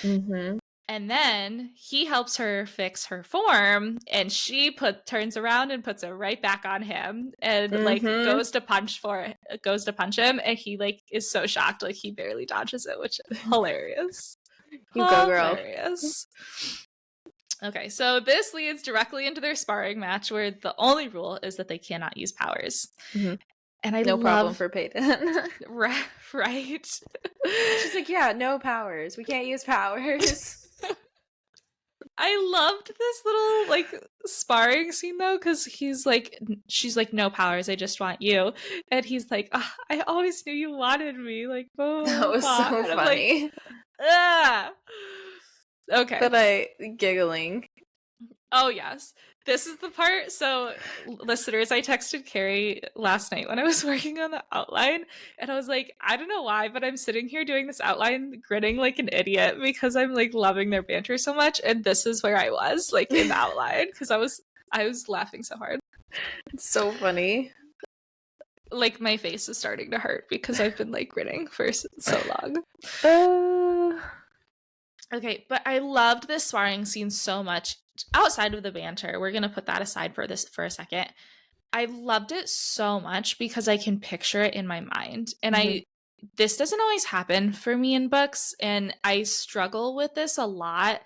And then he helps her fix her form, and she turns around and puts it right back on him, and like goes to punch him, and he like is so shocked, like he barely dodges it, which is hilarious. You go, girl. Hilarious. Okay, so this leads directly into their sparring match, where the only rule is that they cannot use powers. And I love... problem for Paedyn. Right? She's like, yeah, no powers. We can't use powers. I loved this little like sparring scene though, because she's like, no powers, I just want you, and he's like, I always knew you wanted me, like, That was so and I'm like, funny. ah. Okay. But I giggling. Oh yes, this is the part. So, listeners, I texted Keri last night when I was working on the outline, and I was like, I don't know why, but I'm sitting here doing this outline, grinning like an idiot because I'm like loving their banter so much, and this is where I was, like in the outline, because I was laughing so hard. It's so funny. Like my face is starting to hurt because I've been like grinning for so long. Okay, but I loved this sparring scene so much. Outside of the banter, we're gonna put that aside for a second. I loved it so much because I can picture it in my mind. And this doesn't always happen for me in books, and I struggle with this a lot.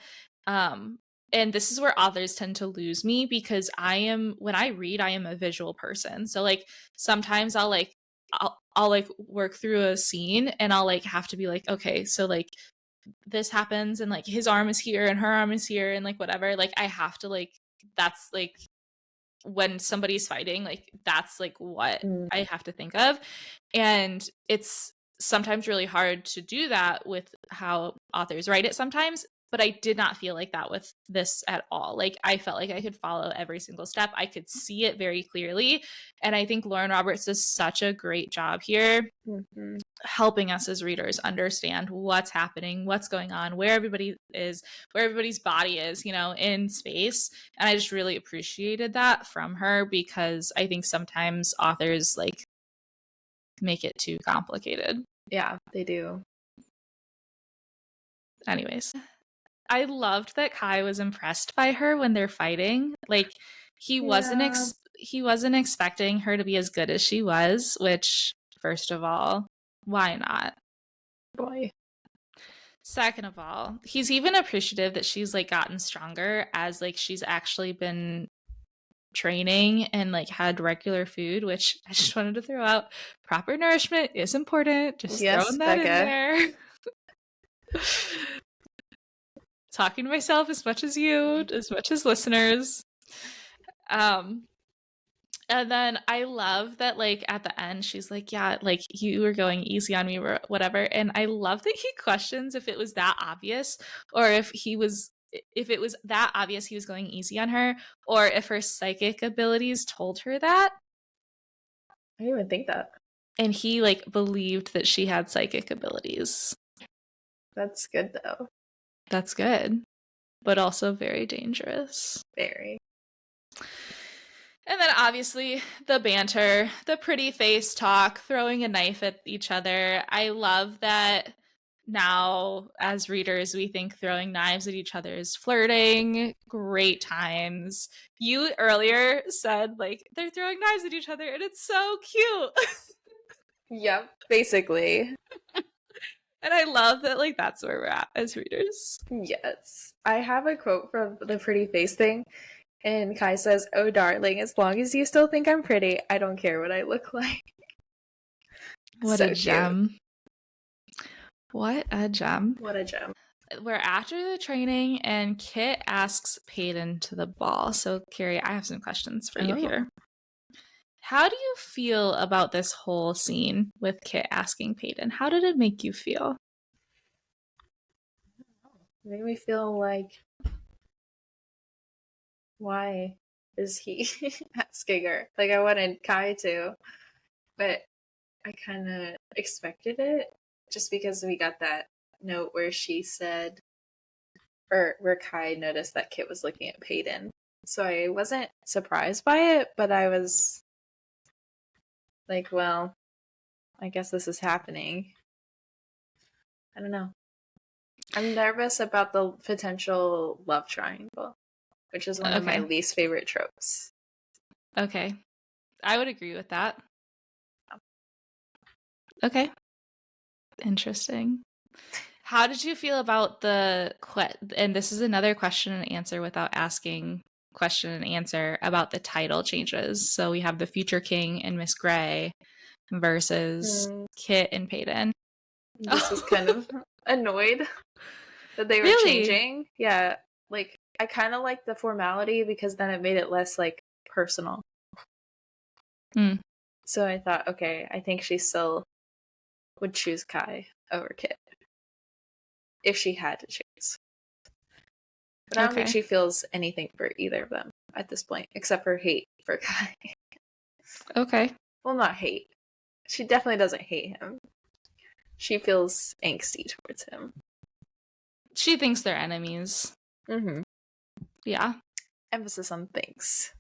And this is where authors tend to lose me because when I read, I am a visual person. So like sometimes I'll like work through a scene and I'll like have to be like, okay, so like this happens and like his arm is here and her arm is here and like whatever, like I have to like, that's like when somebody's fighting, like that's like what I have to think of. And it's sometimes really hard to do that with how authors write it sometimes, but I did not feel like that with this at all. Like I felt like I could follow every single step. I could see it very clearly. And I think Lauren Roberts does such a great job here helping us as readers understand what's happening, what's going on, where everybody is, where everybody's body is, in space. And I just really appreciated that from her because I think sometimes authors like make it too complicated. Yeah, they do. Anyways, I loved that Kai was impressed by her when they're fighting. Like he wasn't expecting her to be as good as she was, which first of all, why not? Boy. Second of all, he's even appreciative that she's like gotten stronger as like she's actually been training and like had regular food, which I just wanted to throw out. Proper nourishment is important. Just throwing that in there. Talking to myself as much as you, as much as listeners. And then I love that, like, at the end, she's like, yeah, like, you were going easy on me or whatever. And I love that he questions if it was that obvious or if it was that obvious he was going easy on her or if her psychic abilities told her that. I didn't even think that. And he, like, believed that she had psychic abilities. That's good, though. That's good. But also very dangerous. Very. And then obviously the banter, the pretty face talk, throwing a knife at each other. I love that now as readers, we think throwing knives at each other is flirting. Great times. You earlier said like they're throwing knives at each other and it's so cute. Yep, basically. And I love that like that's where we're at as readers. Yes. I have a quote from the pretty face thing. And Kai says, "Oh, darling, as long as you still think I'm pretty, I don't care what I look like." What a gem. What a gem. What a gem. We're after the training, and Kit asks Paedyn to the ball. So, Keri, I have some questions for you here. How do you feel about this whole scene with Kit asking Paedyn? How did it make you feel? It made me feel like, why is he asking her? Like, I wanted Kai to, but I kind of expected it just because we got that note where she said, or where Kai noticed that Kit was looking at Paedyn. So I wasn't surprised by it, but I was like, well, I guess this is happening. I don't know. I'm nervous about the potential love triangle, which is one of my least favorite tropes. Okay. I would agree with that. Okay. Interesting. How did you feel about and this is another question and answer without asking question and answer about the title changes. So we have the Future King and Miss Grey versus Kit and Paedyn. This was kind of annoyed that they were changing. Yeah, like I kind of like the formality because then it made it less like personal. So I thought, okay, I think she still would choose Kai over Kit if she had to choose. But I don't think she feels anything for either of them at this point, except for hate for Kai. Okay. Well, not hate. She definitely doesn't hate him. She feels angsty towards him. She thinks they're enemies. Mm-hmm. Yeah. Emphasis on thinks.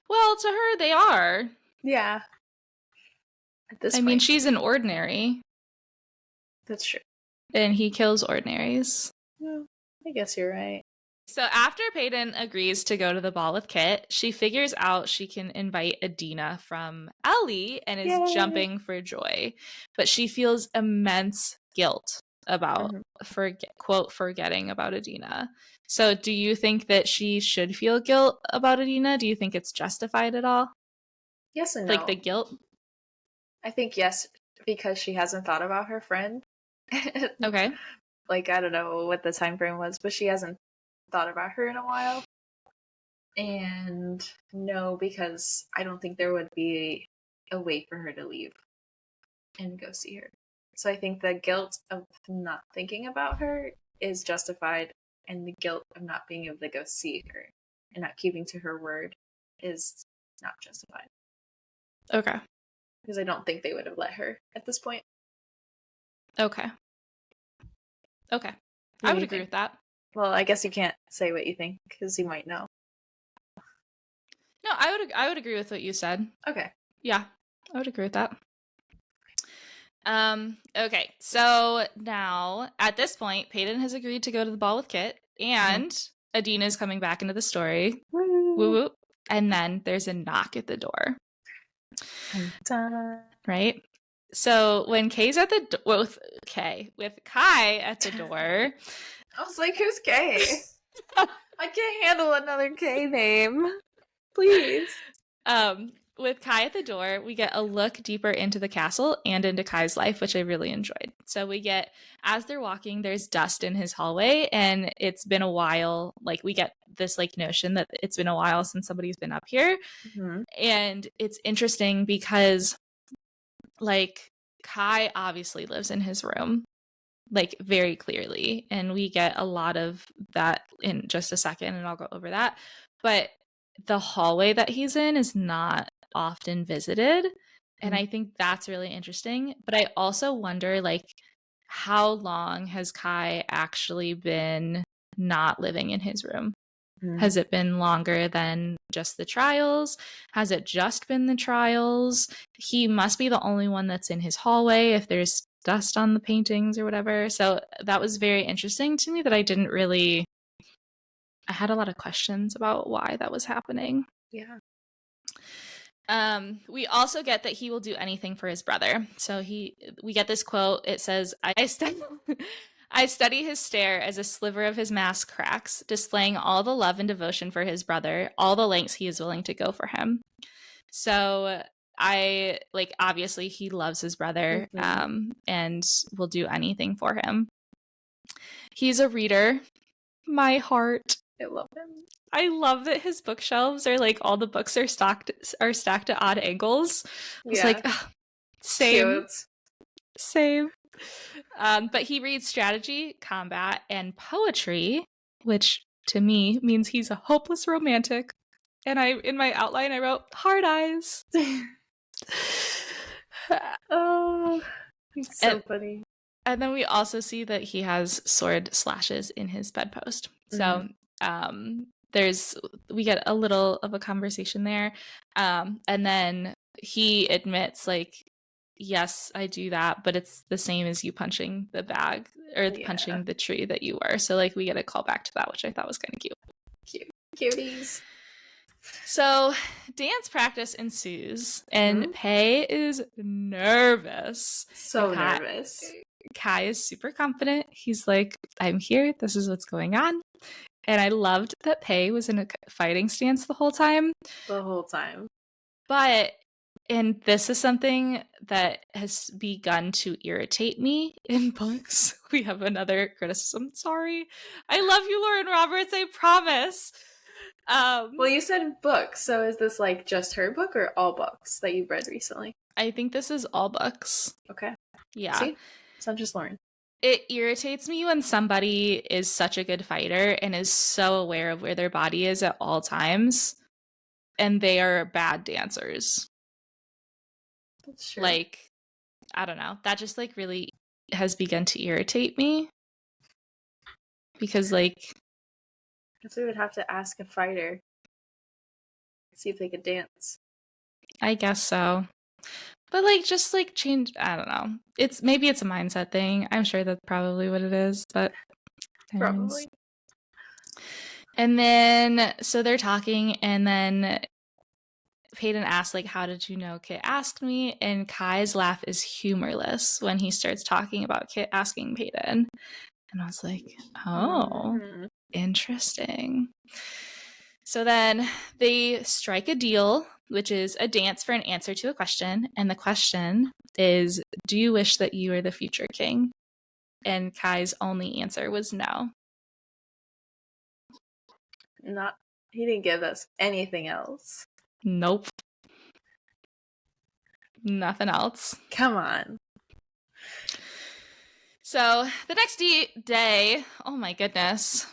Well, to her, they are. Yeah. At this point. I mean, she's an ordinary. That's true. And he kills ordinaries. Well, I guess you're right. So after Paedyn agrees to go to the ball with Kit, she figures out she can invite Adina from Ellie and is jumping for joy. But she feels immense guilt about, forgetting about Adina. So do you think that she should feel guilt about Adina? Do you think it's justified at all? Yes and no. Like the guilt? I think yes, because she hasn't thought about her friend. Okay. Like, I don't know what the time frame was, but she hasn't thought about her in a while. And no, because I don't think there would be a way for her to leave and go see her. So I think the guilt of not thinking about her is justified, and the guilt of not being able to go see her and not keeping to her word is not justified. Okay. Because I don't think they would have let her at this point. Okay. I would agree with that. Well, I guess you can't say what you think because you might know. No, I would agree with what you said. Okay. Yeah, I would agree with that. Okay, so now at this point, Paedyn has agreed to go to the ball with Kit, and Adina is coming back into the story. Woo woo. And then there's a knock at the door. Right? So when Kay's at the with Kai at the door, I was like, who's Kay? I can't handle another K name. Please. With Kai at the door, we get a look deeper into the castle and into Kai's life, which I really enjoyed. So we get, as they're walking, there's dust in his hallway, and it's been a while. Like, we get this like notion that it's been a while since somebody's been up here. Mm-hmm. And it's interesting because like Kai obviously lives in his room, like very clearly. And we get a lot of that in just a second, and I'll go over that. But the hallway that he's in is not often visited. And I think that's really interesting. But I also wonder, like, how long has Kai actually been not living in his room? Has it been longer than just the trials? Has it just been the trials? He must be the only one that's in his hallway if there's dust on the paintings or whatever. So that was very interesting to me that I had a lot of questions about why that was happening. Yeah. We also get that he will do anything for his brother. So we get this quote. It says, I study his stare as a sliver of his mask cracks, displaying all the love and devotion for his brother, all the lengths he is willing to go for him. So obviously he loves his brother, and will do anything for him. He's a reader. My heart. I love him. I love that his bookshelves are like, all the books are stacked at odd angles. It's like, same. Cute. Same. But he reads strategy, combat, and poetry, which to me means he's a hopeless romantic. And in my outline, I wrote hard eyes. Oh, it's so funny. And then we also see that he has sword slashes in his bedpost. So we get a little of a conversation there. And then he admits, like, yes, I do that, but it's the same as you punching the bag or punching the tree that you were. So like we get a call back to that, which I thought was kind of cute. Cuties. So dance practice ensues, and Pei is nervous. So nervous. Kai is super confident. He's like, I'm here. This is what's going on. And I loved that Pei was in a fighting stance the whole time. The whole time. But And this is something that has begun to irritate me in books. We have another criticism. Sorry. I love you, Lauren Roberts. I promise. Well, you said books, so is this like just her book or all books that you've read recently? I think this is all books. Okay. Yeah. See? It's not just Lauren. It irritates me when somebody is such a good fighter and is so aware of where their body is at all times, and they are bad dancers. That's true. Like, I don't know. That just like really has begun to irritate me. Because like, I guess we would have to ask a fighter. See if they could dance. I guess so. But like, just like change, I don't know. Maybe it's a mindset thing. I'm sure that's probably what it is, but anyways. Probably. And then, so they're talking, and then Paedyn asks, like, how did you know Kit asked me? And Kai's laugh is humorless when he starts talking about Kit asking Paedyn. And I was like, oh, interesting. So then they strike a deal, which is a dance for an answer to a question. And the question is, do you wish that you were the future king? And Kai's only answer was no. He didn't give us anything else. Nope. Nothing else. Come on. So the next day, oh my goodness.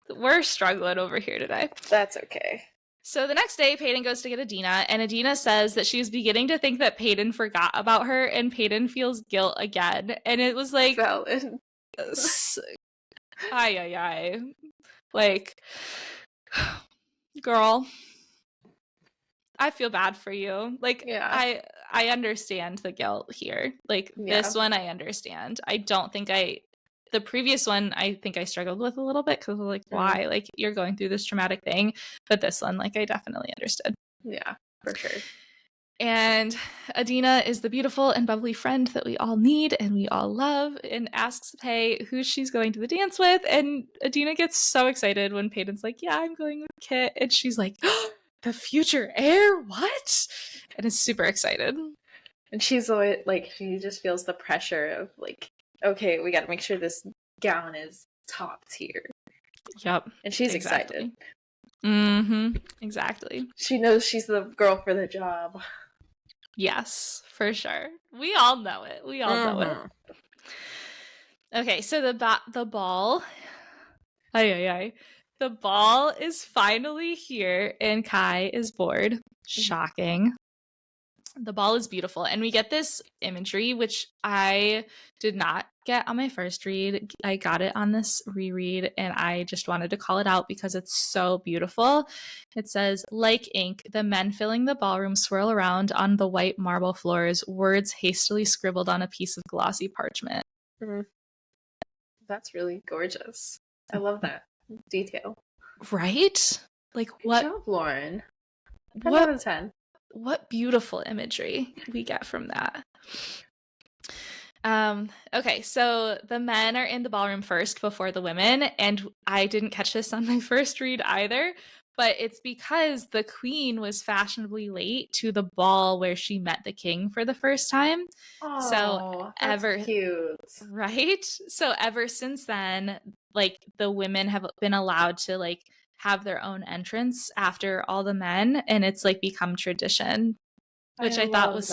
We're struggling over here today. That's okay. So the next day, Paedyn goes to get Adina, and Adina says that she's beginning to think that Paedyn forgot about her, and Paedyn feels guilt again. And it was like, valid. Ay. Like, girl, I feel bad for you. Like, yeah. I understand the guilt here. Like, this one I understand. I don't think the previous one, I think I struggled with a little bit because I was like, why? Like, you're going through this traumatic thing. But this one, like, I definitely understood. Yeah, for sure. And Adina is the beautiful and bubbly friend that we all need and we all love, and asks Pae who she's going to the dance with. And Adina gets so excited when Paedyn's like, yeah, I'm going with Kit. And she's like, oh, the future heir? What? And is super excited. And she's always like, she just feels the pressure of like, okay, we got to make sure this gown is top tier. Yep. And she's excited. Mm-hmm. Exactly. She knows she's the girl for the job. Yes, for sure. We all know it. We all know it. Okay, so the ball. Ay. The ball is finally here, and Kai is bored. Shocking. The ball is beautiful, and we get this imagery, which I did not get on my first read. I got it on this reread, and I just wanted to call it out because it's so beautiful. It says, like ink, the men filling the ballroom swirl around on the white marble floors, words hastily scribbled on a piece of glossy parchment. That's really gorgeous. I love that detail. Right? Like, what? Good job, Lauren. 10 out of 10. What beautiful imagery we get from that. Okay, so the men are in the ballroom first before the women, and I didn't catch this on my first read either, but it's because the queen was fashionably late to the ball where she met the king for the first time. Oh, that's cute. Right? So ever since then, like, the women have been allowed to like have their own entrance after all the men, and it's like become tradition, which I thought was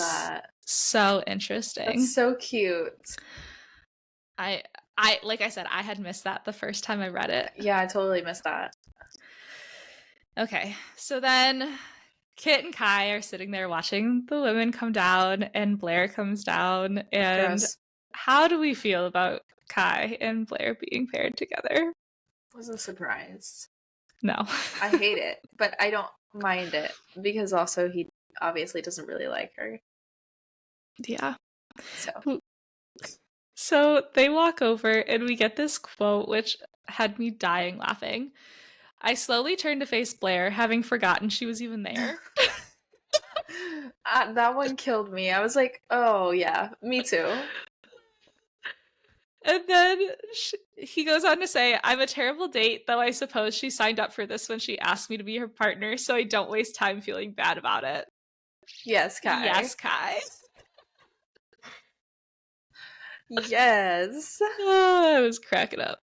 so interesting. That's so cute. I like I said, I had missed that the first time I read it. Yeah, I totally missed that. Okay, so then Kit and Kai are sitting there watching the women come down, and Blair comes down, and how do we feel about Kai and Blair being paired together? Wasn't surprised. No. I hate it, but I don't mind it because also he obviously doesn't really like her. Yeah. So they walk over, and we get this quote, which had me dying laughing. I slowly turned to face Blair, having forgotten she was even there. That one killed me. I was like, oh yeah, me too. And then he goes on to say, I'm a terrible date, though I suppose she signed up for this when she asked me to be her partner, so I don't waste time feeling bad about it. Yes, Kai. Yes, Kai. Yes. Oh, I was cracking up.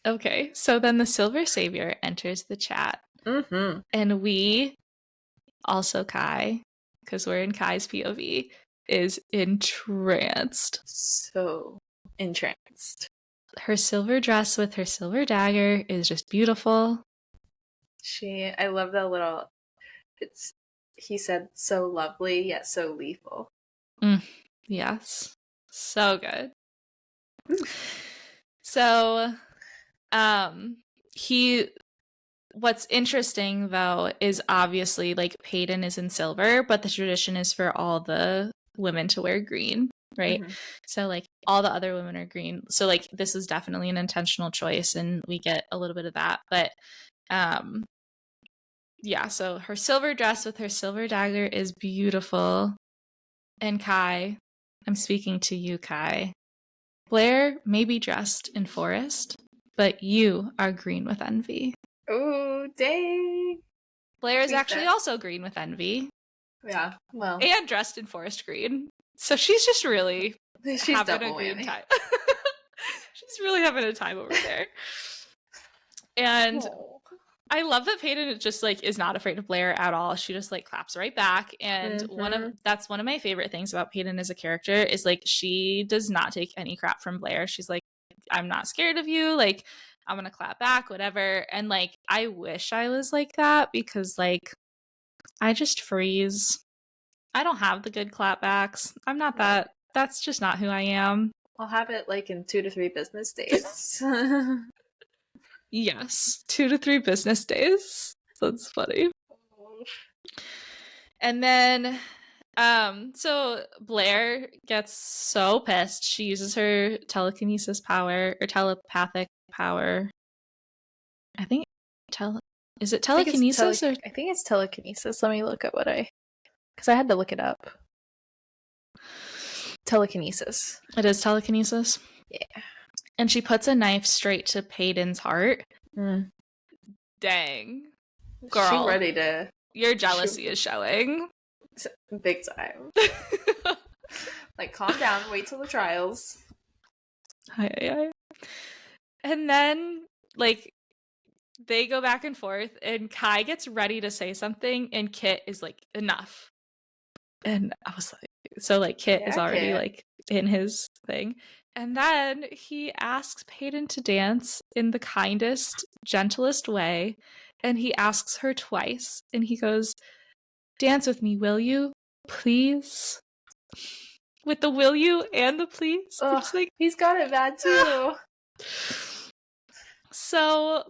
Okay, so then the Silver Savior enters the chat. Mm-hmm. And we, also Kai, because we're in Kai's POV, is entranced. So entranced. Her silver dress with her silver dagger is just beautiful. I love that little, he said, so lovely, yet so lethal. Yes. So good. Ooh. So, what's interesting though is obviously like Paedyn is in silver, but the tradition is for all the women to wear green, right? Mm-hmm. So like all the other women are green. So like this is definitely an intentional choice and we get a little bit of that. But yeah, so her silver dress with her silver dagger is beautiful. And Kai, I'm speaking to you, Kai. Blair may be dressed in forest, but you are green with envy. Oh, dang. Blair is actually also green with envy. Yeah, well. And dressed in forest green. So she's just really having a green time. She's really having a time over there. And I love that Paedyn just like is not afraid of Blair at all. She just like claps right back. And that's one of my favorite things about Paedyn as a character is like she does not take any crap from Blair. She's like, I'm not scared of you. Like, I'm gonna clap back, whatever. And like I wish I was like that because like I just freeze. I don't have the good clapbacks. I'm not that. That's just not who I am. I'll have it like in 2 to 3 business days. Yes, 2 to 3 business days. That's funny. And then, so Blair gets so pissed. She uses her telekinesis power or telepathic power. I think is it telekinesis or I think it's telekinesis. Let me look at because I had to look it up. Telekinesis. It is telekinesis. Yeah. And she puts a knife straight to Paedyn's heart. Dang. Girl. She ready to... Your jealousy is showing. Big time. Like, calm down. Wait till the trials. Hi. And then, like, they go back and forth, and Kai gets ready to say something, and Kit is like, enough. And I was like, so, like, Kit is already, like, in his thing. And then he asks Paedyn to dance in the kindest, gentlest way. And he asks her twice. And he goes, dance with me, will you? Please? With the will you and the please? Like, he's got it bad, too. So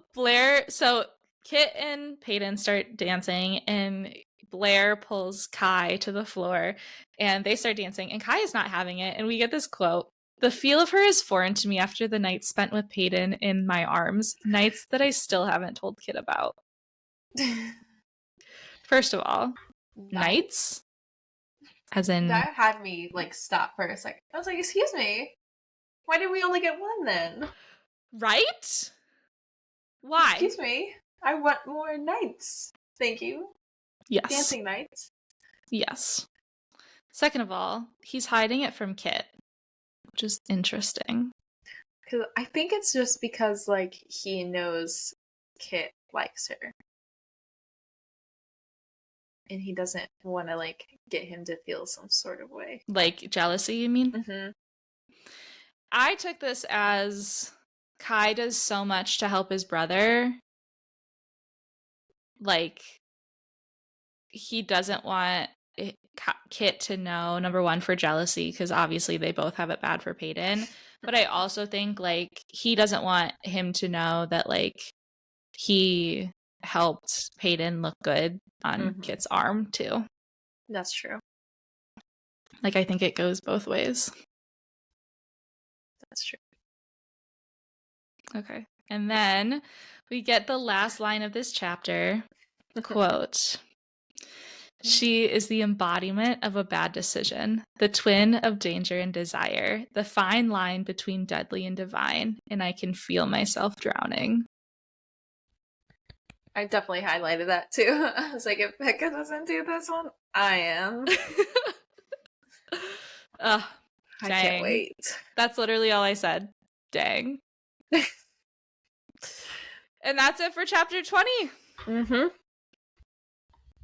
Kit and Paedyn start dancing. And Blair pulls Kai to the floor. And they start dancing. And Kai is not having it. And we get this quote. The feel of her is foreign to me after the nights spent with Paedyn in my arms, nights that I still haven't told Kit about. First of all, nights, as in... That had me, like, stop for a second. I was like, excuse me, why did we only get one then? Right? Why? Excuse me, I want more nights. Thank you. Yes. Dancing nights. Yes. Second of all, he's hiding it from Kit. Which is interesting. Because I think it's just because, like, he knows Kit likes her. And he doesn't want to, like, get him to feel some sort of way. Like, jealousy, you mean? Mm-hmm. I took this as Kai does so much to help his brother. Like, he doesn't want Kit to know, number one, for jealousy, because obviously they both have it bad for Paedyn. But I also think, like, he doesn't want him to know that, like, he helped Paedyn look good on Kit's arm, too. That's true. Like, I think it goes both ways. That's true. Okay. And then we get the last line of this chapter. Quote, she is the embodiment of a bad decision, the twin of danger and desire, the fine line between deadly and divine, and I can feel myself drowning. I definitely highlighted that too. I was like, if Becca doesn't do this one, I am. I can't wait. That's literally all I said. Dang. And that's it for chapter 20. Mm-hmm.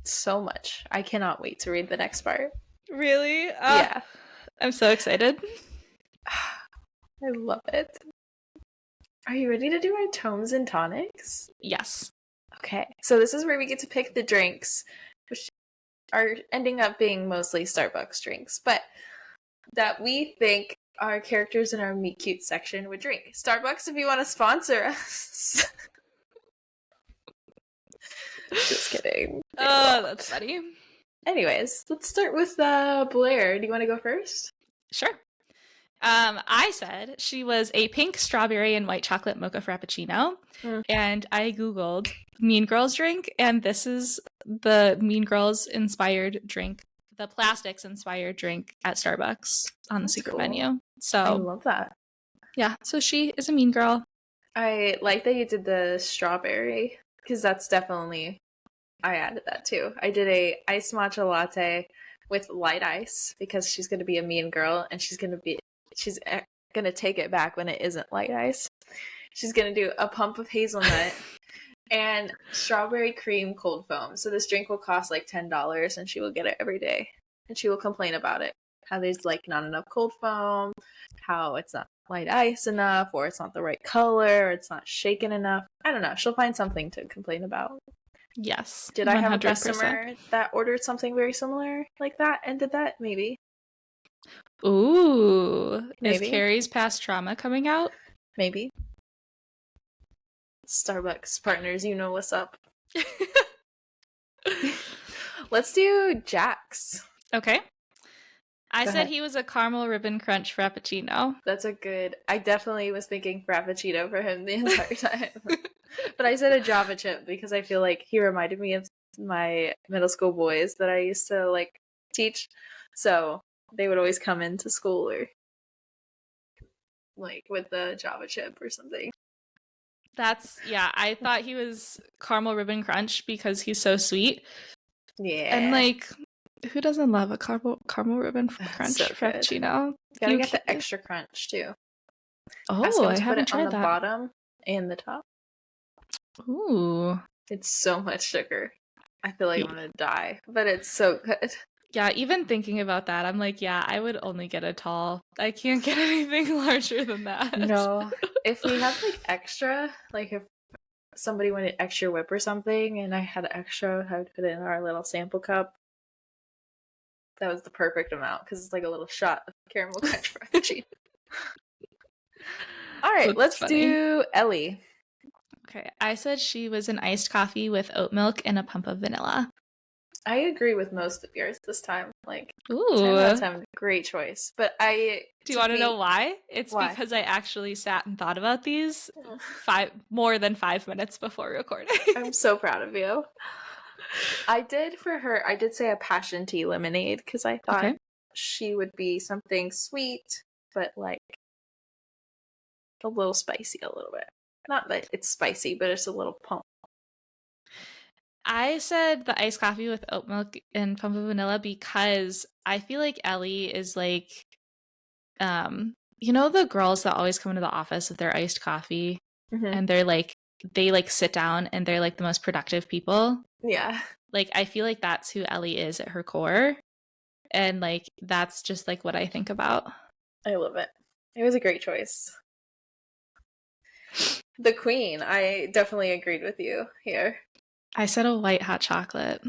So much. I cannot wait to read the next part. Really? Yeah. I'm so excited. I love it. Are you ready to do our tomes and tonics? Yes. Okay. So this is where we get to pick the drinks, which are ending up being mostly Starbucks drinks, but that we think our characters in our Meet Cute section would drink. Starbucks, if you want to sponsor us. Just kidding. Oh, that's funny. Anyways, let's start with Blair. Do you want to go first? Sure. I said she was a pink strawberry and white chocolate mocha frappuccino, and I googled Mean Girls drink, and this is the Mean Girls inspired drink, the plastics inspired drink at Starbucks on the secret menu. So I love that. Yeah, so she is a mean girl. I like that you did the strawberry, because that's definitely, I added that too. I did a iced matcha latte with light ice because she's going to be a mean girl and she's going to take it back when it isn't light ice. She's going to do a pump of hazelnut and strawberry cream cold foam. So this drink will cost like $10 and she will get it every day. And she will complain about it. How there's like not enough cold foam, how it's not light ice enough, or it's not the right color, or it's not shaken enough. I don't know. She'll find something to complain about. Yes. Did 100%. I have a customer that ordered something very similar like that and did that? Maybe. Ooh. Maybe. Is Keri's past trauma coming out? Maybe. Starbucks partners, you know what's up. Let's do Jack's. Okay. I said he was a caramel ribbon crunch frappuccino. That's a good... I definitely was thinking frappuccino for him the entire time. But I said a Java chip because I feel like he reminded me of my middle school boys that I used to like teach. So they would always come into school or like with the Java chip or something. I thought he was caramel ribbon crunch because he's so sweet. Yeah. And like, who doesn't love a caramel ribbon crunch frappuccino? You get the extra crunch too. Oh, I haven't tried on the bottom and the top. Ooh. It's so much sugar. I feel like I'm gonna die, but it's so good. Yeah, even thinking about that, I'm like, yeah, I would only get a tall. I can't get anything larger than that. No. If we had like extra, like if somebody wanted extra whip or something and I had extra, I would put it in our little sample cup. That was the perfect amount because it's like a little shot of caramel crunch frappuccino. All right, let's do Ellie. Okay, I said she was an iced coffee with oat milk and a pump of vanilla. I agree with most of yours this time. Like, ooh, 10 out of 10, great choice. But do you want to know why? It's because I actually sat and thought about these more than 5 minutes before recording. I'm so proud of you. I did say a passion tea lemonade because I thought she would be something sweet, but like a little spicy a little bit. Not that it's spicy, but it's a little pump. I said the iced coffee with oat milk and pump of vanilla because I feel like Ellie is like, you know, the girls that always come into the office with their iced coffee and they're like, they like sit down and they're like the most productive people. Yeah. Like, I feel like that's who Ellie is at her core. And like, that's just like what I think about. I love it. It was a great choice. The queen. I definitely agreed with you here. I said a white hot chocolate.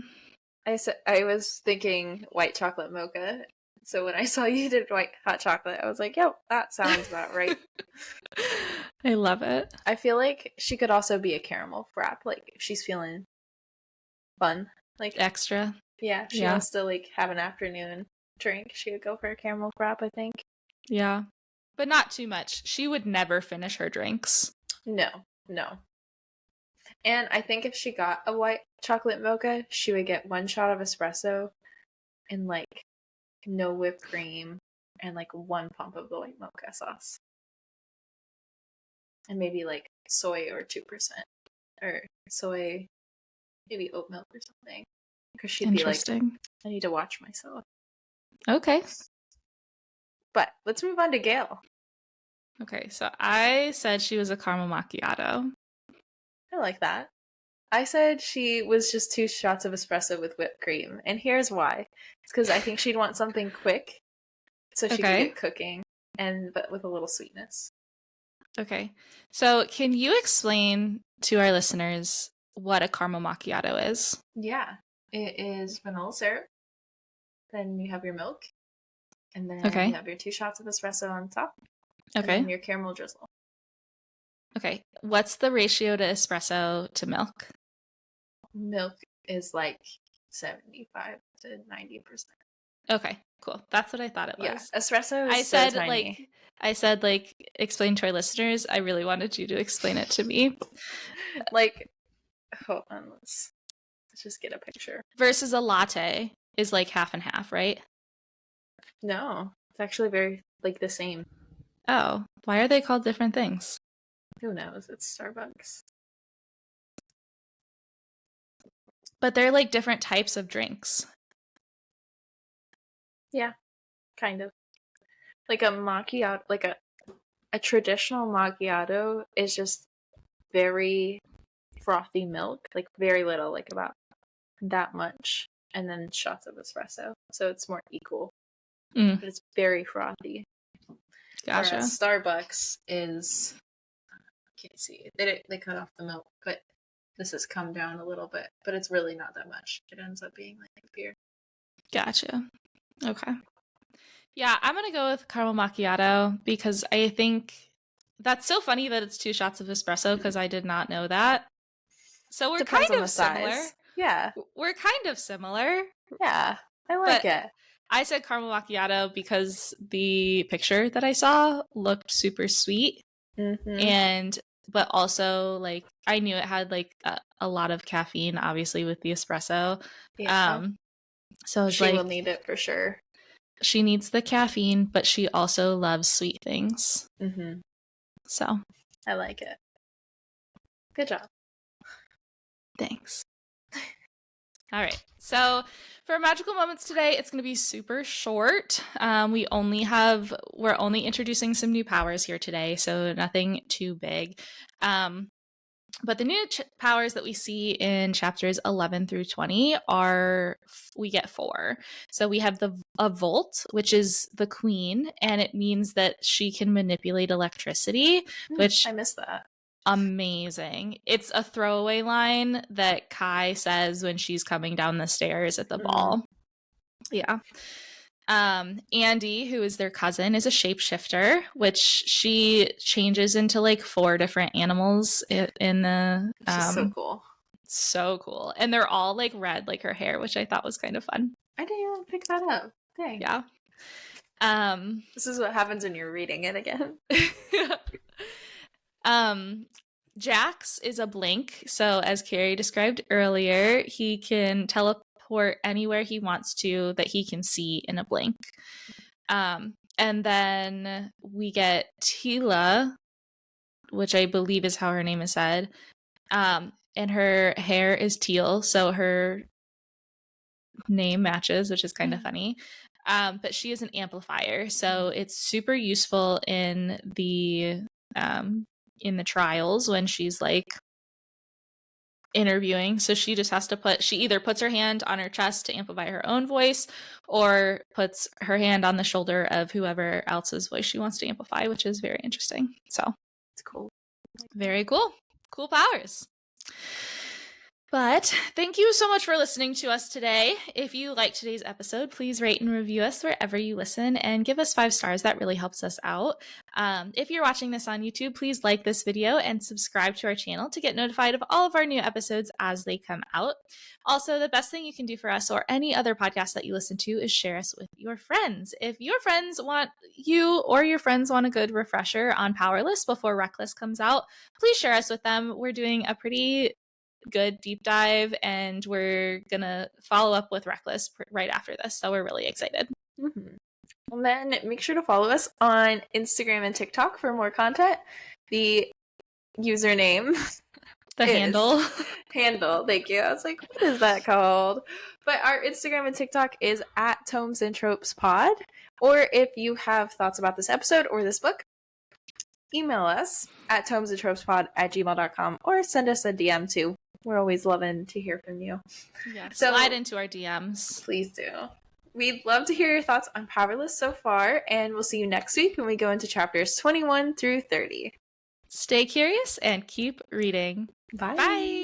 I was thinking white chocolate mocha. So when I saw you did white hot chocolate, I was like, yep, that sounds about right. I love it. I feel like she could also be a caramel frap, like if she's feeling fun. Like extra. Yeah, she wants to like have an afternoon drink. She would go for a caramel frap, I think. Yeah. But not too much. She would never finish her drinks. No. And I think if she got a white chocolate mocha, she would get 1 shot of espresso and like no whipped cream and like 1 pump of the white mocha sauce. And maybe like soy or 2% or soy maybe oat milk or something. Because she'd be like, I need to watch myself. Okay. But let's move on to Gail. Okay, so I said she was a caramel macchiato. I like that. I said she was just 2 shots of espresso with whipped cream. And here's why. It's because I think she'd want something quick so she could get cooking, but with a little sweetness. Okay. So can you explain to our listeners what a caramel macchiato is? Yeah. It is vanilla syrup. Then you have your milk. And then you have your 2 shots of espresso on top. Okay. And then your caramel drizzle. Okay. What's the ratio to espresso to milk? Milk is like 75 to 90%. Okay, cool. That's what I thought it was. Yeah, espresso is so tiny. I said, explain to our listeners. I really wanted you to explain it to me. Hold on, let's just get a picture. Versus a latte is like half and half, right? No, it's actually very, the same. Oh, why are they called different things? Who knows? It's Starbucks. But they're like different types of drinks. Yeah, kind of. Like a macchiato, a traditional macchiato is just very frothy milk, very little, about that much, and then shots of espresso. So it's more equal. But it's very frothy. Gotcha. Whereas Starbucks is, I can't see, they cut off the milk, but this has come down a little bit, but it's really not that much. It ends up being like beer. Gotcha. Okay. Yeah, I'm going to go with caramel macchiato because I think that's so funny that it's 2 shots of espresso because I did not know that. So we're Depends kind on of the similar. Size. Yeah. We're kind of similar. Yeah, I like it. I said caramel macchiato because the picture that I saw looked super sweet. Mm-hmm. But also, I knew it had, a lot of caffeine, obviously, with the espresso. Yeah. So she will need it for sure. She needs the caffeine, but she also loves sweet things. Mm-hmm. So. I like it. Good job. Thanks. All right. So for magical moments today, it's going to be super short. We're only introducing some new powers here today, so nothing too big. But the new powers that we see in chapters 11 through 20 we get 4. So we have a Volt, which is the queen, and it means that she can manipulate electricity, which I missed that. Amazing. It's a throwaway line that Kai says when she's coming down the stairs at the ball. Yeah. Andy, who is their cousin, is a shapeshifter, which she changes into 4 different animals in the which is so cool. So cool. And they're all red like her hair, which I thought was kind of fun. I didn't even pick that up. Dang. Yeah. This is what happens when you're reading it again. Jax is a blink. So as Keri described earlier, he can teleport anywhere he wants to that he can see in a blink. And then we get Tila, which I believe is how her name is said. And her hair is teal, so her name matches, which is kind of funny. But she is an amplifier, so it's super useful in the trials when she's interviewing. So she just has to she either puts her hand on her chest to amplify her own voice or puts her hand on the shoulder of whoever else's voice she wants to amplify, which is very interesting. So it's cool. Very cool. Cool powers. But thank you so much for listening to us today. If you liked today's episode, please rate and review us wherever you listen and give us 5 stars. That really helps us out. If you're watching this on YouTube, please like this video and subscribe to our channel to get notified of all of our new episodes as they come out. Also, the best thing you can do for us or any other podcast that you listen to is share us with your friends. If your friends want a good refresher on Powerless before Reckless comes out, please share us with them. We're doing a pretty good deep dive and we're gonna follow up with Reckless right after this, so we're really excited. Well, then make sure to follow us on Instagram and TikTok for more content. The username The handle. Handle, thank you. I was like, what is that called? But our Instagram and TikTok is at Tomes and Tropes Pod. Or if you have thoughts about this episode or this book, email us at tomesandtropespod@gmail.com or send us a DM too. We're always loving to hear from you. Yeah, so slide into our DMs. Please do. We'd love to hear your thoughts on Powerless so far, and we'll see you next week when we go into chapters 21 through 30. Stay curious and keep reading. Bye. Bye.